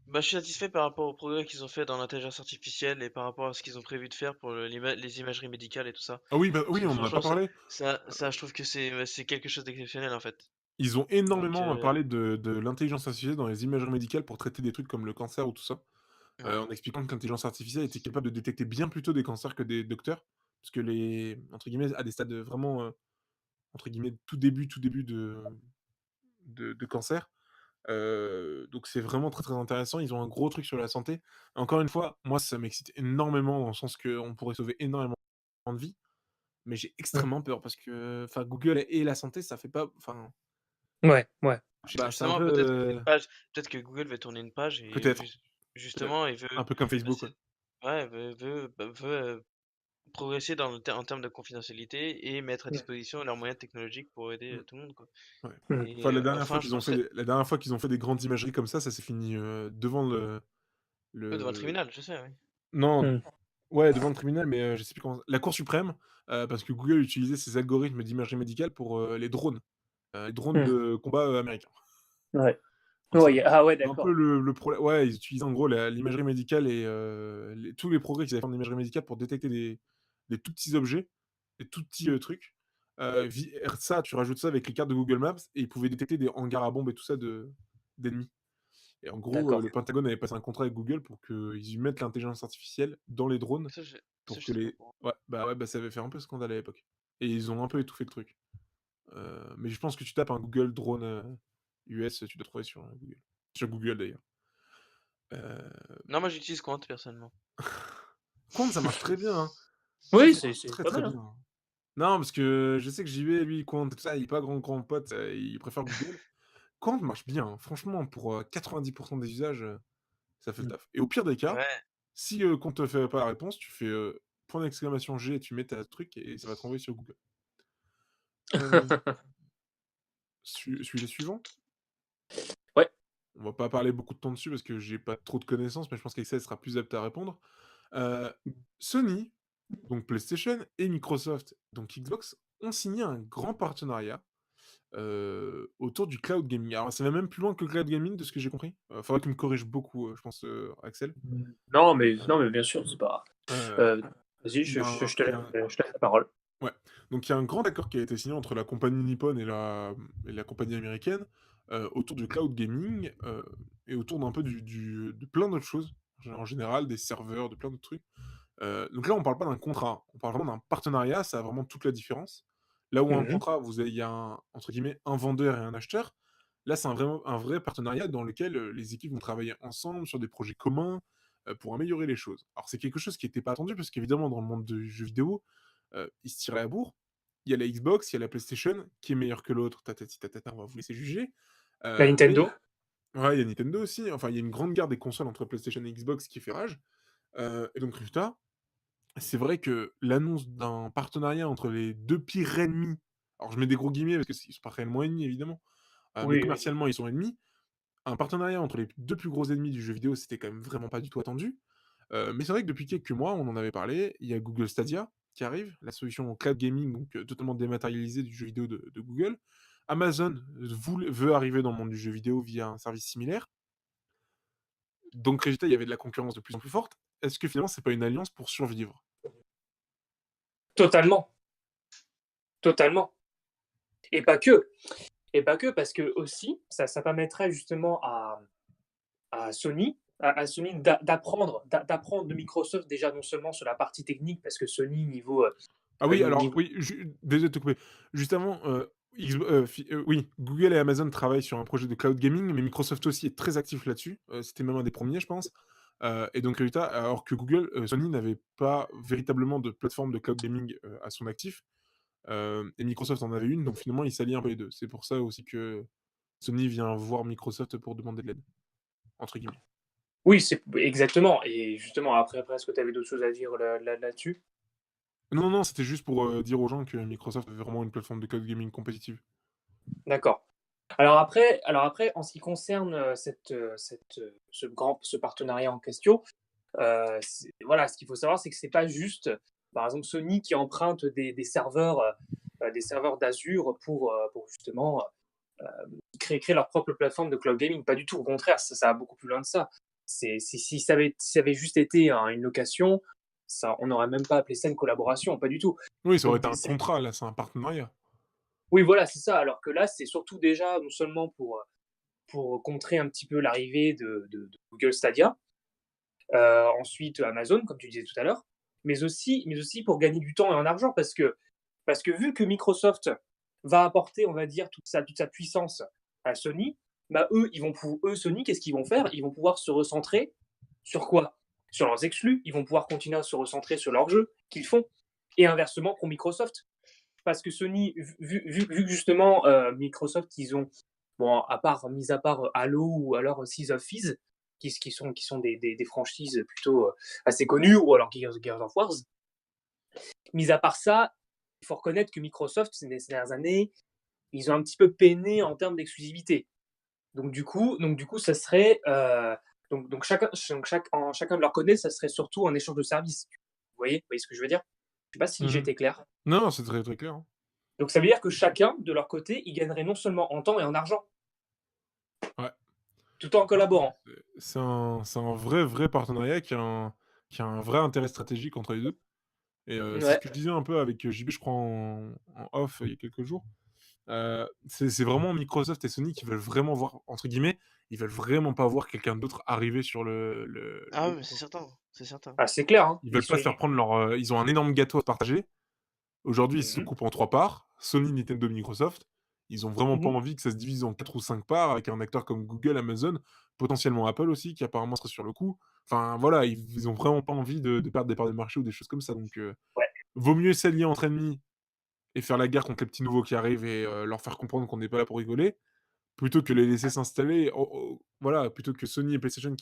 Bah, je suis satisfait par rapport au progrès qu'ils ont fait dans l'intelligence artificielle et par rapport à ce qu'ils ont prévu de faire pour les imageries médicales et tout ça. Ah oui, bah, Parce oui, que on en a pas franchement, parlé. ça, je trouve que c'est quelque chose d'exceptionnel en fait. Ils ont Donc, énormément, parlé de l'intelligence artificielle dans les imageries médicales pour traiter des trucs comme le cancer ou tout ça, ouais. en expliquant que l'intelligence artificielle était capable de détecter bien plus tôt des cancers que des docteurs. Parce que les entre guillemets, à des stades, vraiment, entre guillemets, tout début de cancer. Donc c'est vraiment très, très intéressant. Ils ont un gros truc sur la santé. Encore une fois, moi, ça m'excite énormément dans le sens qu'on pourrait sauver énormément de vies, mais j'ai Mmh. extrêmement peur parce que, enfin, Google et la santé, ça fait pas enfin, Ouais, ouais. je sais Bah, pas, c'est un Justement, peu, peut-être que Google veut tourner une page et peut-être, peut-être. justement, il Un veut peu comme Facebook, essayer ouais. ouais, progresser en termes de confidentialité et mettre à Ouais. disposition leurs moyens technologiques pour aider, Mmh, tout le monde, quoi. ouais. Mmh. Et Enfin, enfin, je trouve ça la dernière fois qu'ils ont fait des grandes imageries comme ça s'est fini, devant devant le le tribunal, je sais, oui. non, Mmh. ouais, devant le tribunal, mais, je sais plus comment la Cour suprême, parce que Google utilisait ses algorithmes d'imagerie médicale pour, les drones Mmh. de combat, américains. Ouais. Donc c'est Ah ouais, un peu d'accord. le problème ouais, ils utilisaient en gros l'imagerie médicale et tous les progrès qu'ils avaient fait en imagerie médicale pour détecter des tout petits objets, des tout petits, trucs. Ça, tu rajoutes ça avec les cartes de Google Maps et ils pouvaient détecter des hangars à bombes et tout ça d'ennemis et en gros, D'accord. le Pentagone avait passé un contrat avec Google pour qu'ils y mettent l'intelligence artificielle dans les drones Ça, pour je que sais pas les pour ouais, bah, ça avait fait un peu scandale à l'époque. et ils ont un peu étouffé le truc. Mais je pense que tu tapes un Google Drone US, tu dois trouver sur Google. Sur Google d'ailleurs. Non, moi j'utilise Quant personnellement. Quant, ça marche très bien, hein. Oui, Ça marche c'est très pas très mal, hein. bien, hein. Non, parce que je sais que j'y vais, lui, Quant, tout ça, il est pas grand pote, il préfère Google. Quant marche bien, hein. Franchement, pour 90% des usages, ça fait le Mmh. taf. Et au pire des cas, Ouais. si Quant te fait pas la réponse, tu fais point d'exclamation G, tu mets ta truc et ça va te renvoyer sur Google. Sujet suivant. Ouais. On va pas parler beaucoup de temps dessus parce que j'ai pas trop de connaissances, mais je pense qu'Axel sera plus apte à répondre. Sony, donc PlayStation, et Microsoft, donc Xbox, ont signé un grand partenariat autour du cloud gaming. Alors, ça va même plus loin que le cloud gaming, de ce que j'ai compris. Faudra que tu me corriges beaucoup, je pense, Axel. Non, mais bien sûr, c'est pas. Euh, Vas-y, il y a un, je te il y laisse, a un- je te laisse la parole. Ouais. Donc, il y a un grand accord qui a été signé entre la compagnie Nippon et la compagnie américaine autour du cloud gaming et autour d'un peu de plein d'autres choses. En général, des serveurs, de plein d'autres trucs. Donc là, on parle pas d'un contrat, on parle vraiment d'un partenariat, ça a vraiment toute la différence. Là où un Mhm. contrat, il y a entre guillemets un vendeur et un acheteur. Là, c'est un vrai partenariat dans lequel les équipes vont travailler ensemble sur des projets communs pour améliorer les choses. Alors c'est quelque chose qui n'était pas attendu parce qu'évidemment dans le monde du jeu vidéo, ils se tiraient à bourre. Il y a la Xbox, il y a la PlayStation, qui est meilleure que l'autre, tatati tatata, on va vous laisser juger. La Mais Nintendo. ouais, il y a Nintendo aussi, enfin il y a une grande guerre des consoles entre PlayStation et Xbox qui fait rage. Et donc résultat, c'est vrai que l'annonce d'un partenariat entre les 2 pires ennemis, alors je mets des gros guillemets parce que ils sont pas réellement ennemis évidemment, mais Oui, oui. commercialement ils sont ennemis. Un partenariat entre les 2 plus gros ennemis du jeu vidéo, c'était quand même vraiment pas du tout attendu. Mais c'est vrai que depuis quelques mois, on en avait parlé, il y a Google Stadia qui arrive, la solution cloud gaming donc totalement dématérialisée du jeu vidéo de Google. Amazon veut arriver dans le monde du jeu vidéo via un service similaire. Donc résultat, il y avait de la concurrence de plus en plus forte. Est-ce que finalement c'est pas une alliance pour survivre? Totalement. Totalement. Et pas que. Et pas que, parce que aussi, ça permettrait justement à Sony, à Sony d'apprendre de Microsoft déjà non seulement sur la partie technique, parce que Sony niveau, Ah oui, alors niveau oui, désolé de te couper. Juste avant, oui, Google et Amazon travaillent sur un projet de cloud gaming, mais Microsoft aussi est très actif là-dessus. C'était même un des premiers, je pense. Et donc résultat, alors que Google, Sony n'avait pas véritablement de plateforme de cloud gaming à son actif, et Microsoft en avait une, donc finalement ils s'allient un peu les deux. C'est pour ça aussi que Sony vient voir Microsoft pour demander de l'aide, entre guillemets. oui, c'est exactement. Et justement, après, est-ce que tu avais d'autres choses à dire là-dessus? Non, non, c'était juste pour dire aux gens que Microsoft avait vraiment une plateforme de cloud gaming compétitive. D'accord. Alors après, en ce qui concerne ce partenariat en question, voilà, ce qu'il faut savoir, c'est que c'est pas juste, par exemple, Sony qui emprunte des serveurs d'Azure pour justement créer leur propre plateforme de cloud gaming. Pas du tout. Au contraire, ça va beaucoup plus loin de ça. Si ça avait juste été une location, on n'aurait même pas appelé ça une collaboration. Pas du tout. Oui, ça aurait Donc, été un contrat, là, c'est un partenariat. oui, voilà, c'est ça. Alors que là, c'est surtout déjà non seulement pour contrer un petit peu l'arrivée de Google Stadia, ensuite Amazon, comme tu disais tout à l'heure, mais aussi pour gagner du temps et en argent, parce que vu que Microsoft va apporter, on va dire, toute sa puissance à Sony, bah eux, Sony, qu'est-ce qu'ils vont faire? Ils vont pouvoir se recentrer sur quoi? Sur leurs exclus. Ils vont pouvoir continuer à se recentrer sur leurs jeux qu'ils font. Et inversement pour Microsoft. Parce que Sony, vu que justement Microsoft, ils ont, bon, mis à part Halo ou alors Seas of Thieves, qui sont des franchises plutôt assez connues, ou alors Gears of War, mis à part ça, il faut reconnaître que Microsoft, ces dernières années, ils ont un petit peu peiné en termes d'exclusivité. Donc du coup, ça serait donc chacun de leur côté, ça serait surtout un échange de services. Vous voyez ce que je veux dire? Je sais pas si Mhm. j'étais clair. Non, c'est très très clair, hein. Donc ça veut dire que chacun de leur côté, ils gagneraient non seulement en temps et en argent, Ouais. tout en collaborant. C'est un vrai partenariat qui a un vrai intérêt stratégique entre les deux. Et c'est ce Ouais. que je disais un peu avec JB, je crois, en off il y a quelques jours. C'est vraiment Microsoft et Sony qui veulent vraiment voir, entre guillemets, ils veulent vraiment pas voir quelqu'un d'autre arriver sur Ah le oui, mais c'est coup. certain, c'est certain. Ah, c'est clair, hein. Ils veulent pas se faire prendre leur. Ils ont un énorme gâteau à partager. Aujourd'hui, ils se Mhm. coupent en 3 parts, Sony, Nintendo, Microsoft. Ils ont vraiment pas Mhm. envie que ça se divise en 4 ou 5 parts avec un acteur comme Google, Amazon, potentiellement Apple aussi, qui apparemment serait sur le coup. Enfin voilà, ils ont vraiment pas envie de perdre des parts de marché ou des choses comme ça, donc Ouais. vaut mieux s'allier entre ennemis et faire la guerre contre les petits nouveaux qui arrivent et leur faire comprendre qu'on n'est pas là pour rigoler, plutôt que les laisser s'installer. Voilà, plutôt que Sony et PlayStation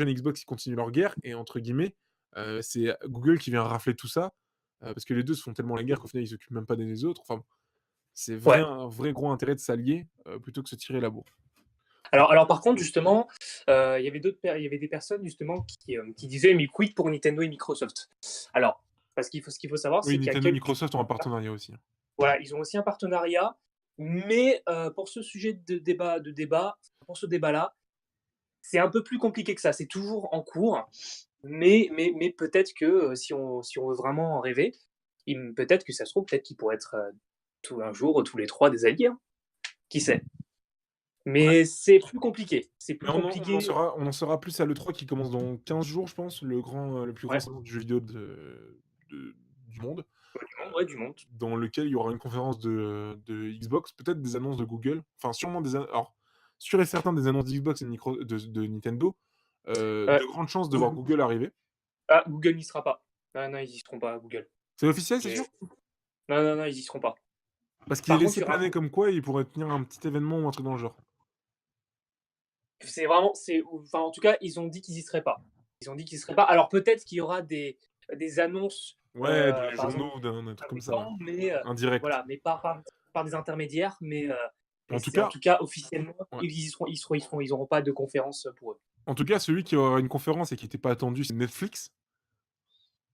et Xbox qui continuent leur guerre et entre guillemets, c'est Google qui vient rafler tout ça, parce que les 2 se font tellement la guerre qu'au final ils s'occupent même pas des autres. Enfin, c'est Ouais. un vrai gros intérêt de s'allier, plutôt que se tirer la bourre. Alors par contre, justement, il y avait des personnes justement qui disaient mais quid pour Nintendo et Microsoft. Alors, parce ce qu'il faut savoir, Oui, c'est qu'il y a Nintendo et quelques Microsoft ont un partenariat aussi, hein. voilà, ils ont aussi un partenariat, mais pour ce sujet pour ce débat-là, c'est un peu plus compliqué que ça. C'est toujours en cours, mais peut-être que si on veut vraiment en rêver, peut-être que ça se trouve, peut-être qu'ils pourraient être un jour tous les trois des alliés, hein. Qui sait? Ouais, Mais c'est plus compliqué. C'est plus mais compliqué. on en saura plus à l'E3 qui commence dans 15 jours, je pense, le plus grand Ouais, salon du jeu vidéo du monde, du monde. dans lequel il y aura une conférence de Xbox, peut-être des annonces de Google, enfin sûrement alors, sûr et certain des annonces d'Xbox et de Nintendo, Euh, de grandes chances de voir Goo- Google arriver. Google n'y sera pas. Non, non, ils y seront pas, Google. C'est officiel, c'est J'ai- sûr? Non, non, non, ils y seront pas. Parce qu'il est Par contre, il laissé y aura. planer comme quoi il pourrait tenir un petit événement ou un truc dans le genre. C'est vraiment. Enfin, en tout cas, ils ont dit qu'ils y seraient pas. Ils ont dit qu'ils y seraient pas. Alors peut-être qu'il y aura des annonces, Ouais, dans les par exemple, journaux, d'un truc comme ça, ouais. fabricants, mais Indirect. voilà, mais pas par des intermédiaires. Mais En tout c'est en cas, tout cas officiellement, ouais. ils auront pas de conférence pour eux. En tout cas, celui qui aura une conférence et qui était pas attendu, c'est Netflix.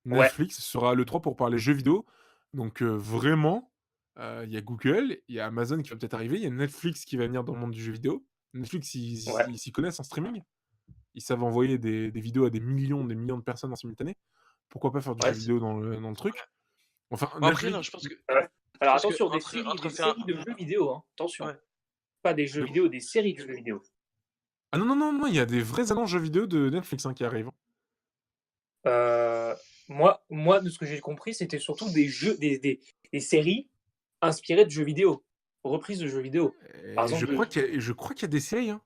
Ouais, Netflix sera à l'E3 pour parler jeux vidéo. Donc vraiment, il y a Google, il y a Amazon qui va peut-être arriver, il y a Netflix qui va venir dans le monde du jeu vidéo. Netflix, ouais, ils s'y connaissent en streaming. Ils savent envoyer des vidéos à des millions de personnes en simultané. Pourquoi pas faire du ouais. jeu vidéo dans le truc? Enfin, Après, non, Netflix, Ouais. je Alors pense que attention, entre des faire séries de jeux vidéo, hein. Attention. ouais. Pas des jeux de vidéo, des séries de jeux vidéo. ah non, non, non, non, il y a des vraies annonces jeux vidéo de Netflix, hein, qui arrivent. Euh, moi, de ce que j'ai compris, c'était surtout des séries inspirées de jeux vidéo, reprises de jeux vidéo. Par Et exemple, je crois qu'il y a des séries, hein.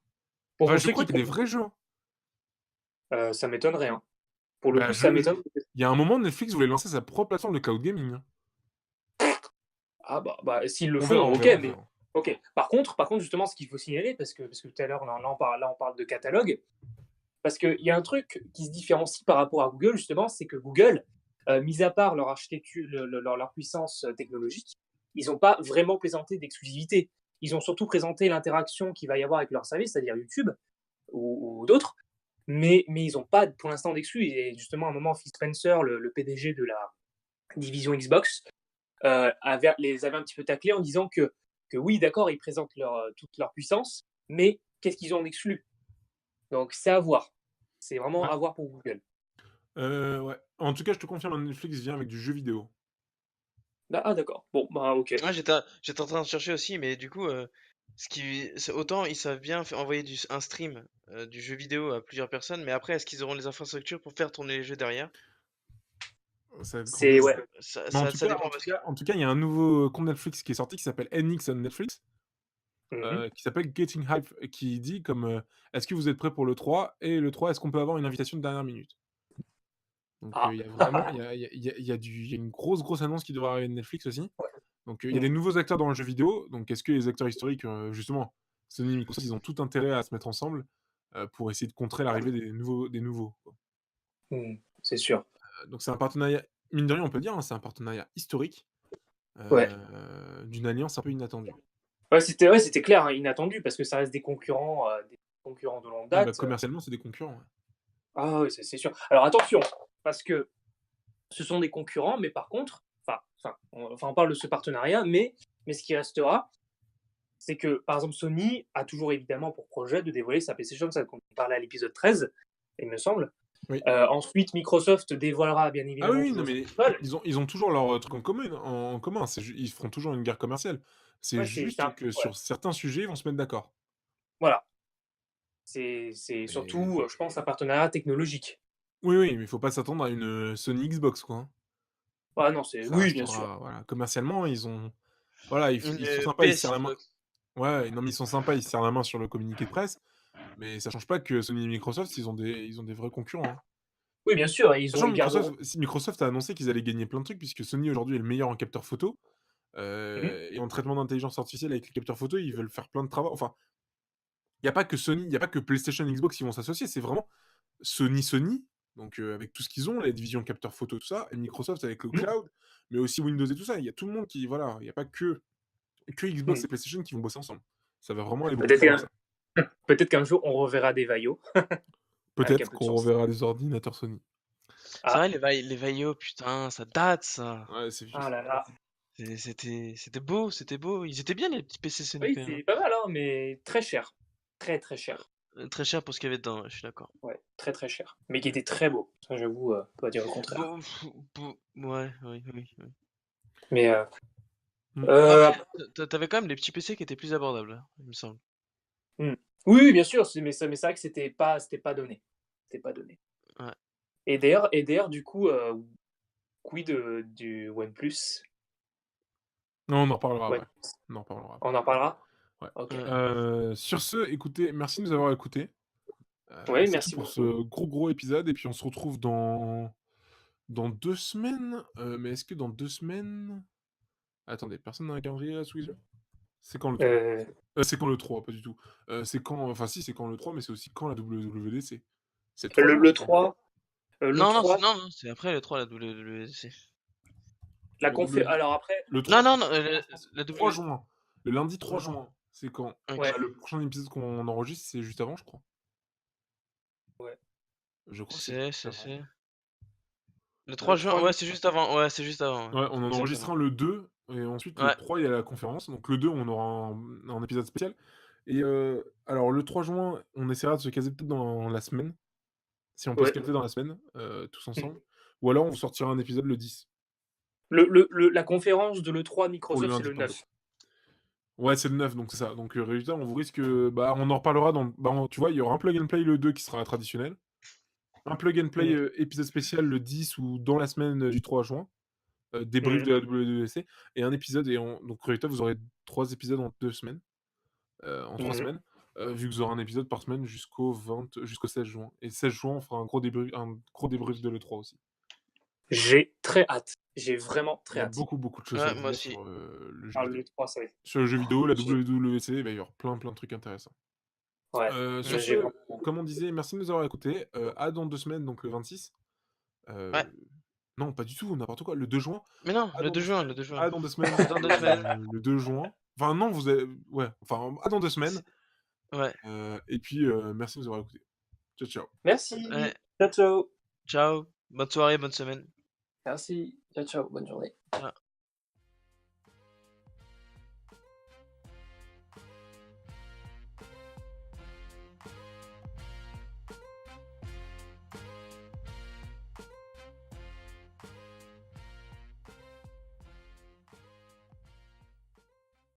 Enfin, pour je ceux crois qui qu'il y a des vrais jeux, hein. ça m'étonnerait, hein. Pour le Bah, coup, ça m'étonne. il y a un moment, Netflix voulait lancer sa propre plateforme de cloud gaming, hein. Ah bah s'ils le On font, verra, on ok, verra, on mais verra. ok. Par contre, justement, ce qu'il faut signaler, parce que tout à l'heure, là, on parle de catalogue, parce qu'il y a un truc qui se différencie par rapport à Google, justement, c'est que Google, mis à part leur architecture, leur puissance technologique, ils n'ont pas vraiment présenté d'exclusivité. Ils ont surtout présenté l'interaction qu'il va y avoir avec leur service, c'est-à-dire YouTube ou d'autres, mais ils n'ont pas pour l'instant d'exclus. Et justement, à un moment, Phil Spencer, le PDG de la division Xbox, les avait un petit peu taclés en disant que oui, d'accord, ils présentent toute leur puissance, mais qu'est-ce qu'ils ont en exclu? Donc c'est à voir. C'est vraiment Ouais. à voir pour Google. Ouais. En tout cas, je te confirme, Netflix vient avec du jeu vidéo. Ah d'accord. Bon, bah ok. Ouais, j'étais en train de chercher aussi, mais du coup, autant ils savent bien envoyer un stream du jeu vidéo à plusieurs personnes, mais après, est-ce qu'ils auront les infrastructures pour faire tourner les jeux derrière? Ça va être C'est compliqué. ouais. Mais Ça dépend parce que. en tout cas, il y a un nouveau compte Netflix qui est sorti qui s'appelle NX on Netflix, Mhm. qui s'appelle Getting Hype, qui dit comme est-ce que vous êtes prêts pour le 3? Et le 3, est-ce qu'on peut avoir une invitation de dernière minute? Donc Ah. il y a vraiment, il y a une grosse annonce qui devrait arriver de Netflix aussi. Ouais. Donc il y a des Mhm. nouveaux acteurs dans le jeu vidéo. Donc est-ce que les acteurs historiques, justement, Sony et Microsoft, ils ont tout intérêt à se mettre ensemble pour essayer de contrer l'arrivée des nouveaux, quoi. Mhm. C'est sûr. Donc c'est un partenariat, mine de rien, on peut dire, hein, c'est un partenariat historique, Ouais. d'une alliance un peu inattendue. Ouais, c'était clair, hein, inattendu, parce que ça reste des concurrents de longue Ah bah, date. commercialement, c'est des concurrents, ouais. Ah oui, c'est sûr. Alors attention, parce que ce sont des concurrents, mais par contre, on parle de ce partenariat, mais ce qui restera, c'est que, par exemple, Sony a toujours évidemment pour projet de dévoiler sa PlayStation 5, comme on parlait à l'épisode 13, il me semble. Oui. Ensuite, Microsoft dévoilera bien Ah évidemment oui, non toujours sa mais console. ils ont toujours leur, truc en commun, ils feront toujours une guerre commerciale. C'est Ouais, juste que ouais, sur certains sujets, ils vont se mettre d'accord. voilà. C'est Mais surtout, je pense, un partenariat technologique. oui, oui, mais il faut pas s'attendre à une, Sony Xbox, quoi, hein. Ah non, c'est Ça oui, bien sûr. restera, voilà, commercialement, ils ont, voilà, ils sont Le sympas, ils se PS serrent la main. Xbox. Ouais, non, mais ils sont sympas, ils se serrent la main sur le communiqué de presse, mais ça change pas que Sony et Microsoft, ils ont des vrais concurrents, hein. Oui, bien sûr, Sachant que ils garderont. Microsoft a annoncé qu'ils allaient gagner plein de trucs, puisque Sony aujourd'hui est le meilleur en capteur photo, Mmh. et en traitement d'intelligence artificielle avec les capteurs photo, ils veulent faire plein de travaux. Enfin, il y a pas que Sony, il y a pas que PlayStation, Xbox qui vont s'associer, c'est vraiment Sony, donc avec tout ce qu'ils ont, la division capteur photo, tout ça, et Microsoft avec le Mmh. cloud, mais aussi Windows et tout ça. Il y a tout le monde qui, voilà, il y a pas que Xbox Mmh. et PlayStation qui vont bosser ensemble. Ça va vraiment aller beaucoup Peut-être plus loin que qu'un ça. peut-être qu'un jour, on reverra des Vaio avec un Peut-être peu de qu'on chance. reverra les ordinateurs Sony. C'est vrai, Ah, les Vaio, putain, ça date, ça. Ouais, c'est vieux ah ça. là là. C'était beau, c'était beau. Ils étaient bien, les petits PC Sony, Oui, quand même, c'est hein. pas mal, hein, mais très cher. Très, très cher. Très cher pour ce qu'il y avait dedans, ouais, je suis d'accord. Ouais, très, très cher. Mais qui était très beau. Ça, j'avoue, pas dire le contraire. Bon, ouais, oui, oui, oui. Mais Mm. euh, Après, t'avais quand même les petits PC qui étaient plus abordables, hein, il me semble. hmm. Oui, oui, bien sûr, mais c'est vrai que c'était pas donné. C'était pas donné. Ouais. Et d'ailleurs, du coup, quid du OnePlus? Non, on en reparlera Ouais, après. On en reparlera après. on en parlera? Ouais. Ok. Ouais. Sur ce, écoutez, merci de nous avoir écoutés. Oui, C'est tout merci pour beaucoup. ce gros épisode, et puis on se retrouve dans 2 semaines. Mais est-ce que dans 2 semaines... Attendez, personne n'a un calendrier là sous les yeux? C'est quand le 3? Euh, C'est quand le 3, pas du tout. C'est quand... Enfin si, c'est quand le 3, mais c'est aussi quand la WWDC. C'est 3 le, jours, le je crois. 3, le Non, non, 3, non, non, c'est après le 3, la WWDC. La W... Alors après, Le 3, Non, non, c'est non, en France. la 3 W... juin. Le lundi 3 juin. C'est quand? Ok. ouais, Bah, le prochain épisode qu'on enregistre, c'est juste avant, je crois. ouais. Je crois que c'est juste avant. C'est... Le 3 Le juin, 3, ouais, c'est juste avant. Ouais, c'est juste avant. Ouais, on en enregistre Exactement. un le 2, et ensuite le Ouais. 3, il y a la conférence. Donc le 2, on aura un épisode spécial. Et alors le 3 juin, on essaiera de se caser peut-être dans la semaine, si on peut se ouais. capter dans la semaine, tous Hmm. ensemble. Ou alors on sortira un épisode le 10, La conférence de l'E3 pour le Microsoft, c'est lundi le de Pentecôte. 9. Ouais, c'est le 9, donc c'est ça. Donc résultat, on vous risque... Bah, on en reparlera dans... Bah, tu vois, il y aura un plug and play le 2 qui sera traditionnel. Un plug and play Hmm. épisode spécial le 10 ou dans la semaine du 3 juin. Débrief Hmm. de la WWDC. Et un épisode, donc résultat, vous aurez 3 épisodes en 2 semaines. En 3 Hmm. semaines, vu que vous aurez un épisode par semaine jusqu'au 16 juin. Et 16 juin, on fera un gros débrief de l'E3 aussi. J'ai très hâte. J'ai vraiment Il très y a hâte. beaucoup de choses à Ouais, moi dire aussi. sur le jeu Ah, vidéo. l'E3, ça va être. Sur le jeu vidéo, la J'ai- WWDC, bah, il y aura plein de trucs intéressants. Ouais, Sur j'ai ce, vraiment. comme on disait, merci de nous avoir écoutés. À dans 2 semaines, donc le 26. Ouais. Non, pas du tout, n'importe quoi. Le 2 juin. Mais non, À le dans 2 2 juin, semaines. le 2 juin. À dans 2 semaines. Dans 2 semaines. Le 2 juin. Enfin, non, vous avez... Ouais, enfin, à dans 2 semaines. Ouais. Et puis, merci de nous avoir écoutés. Ciao, ciao. Merci. Ouais. Ciao, ciao. Ciao. Bonne soirée, bonne semaine. Merci. Ciao, ciao. Bonne journée. Ciao.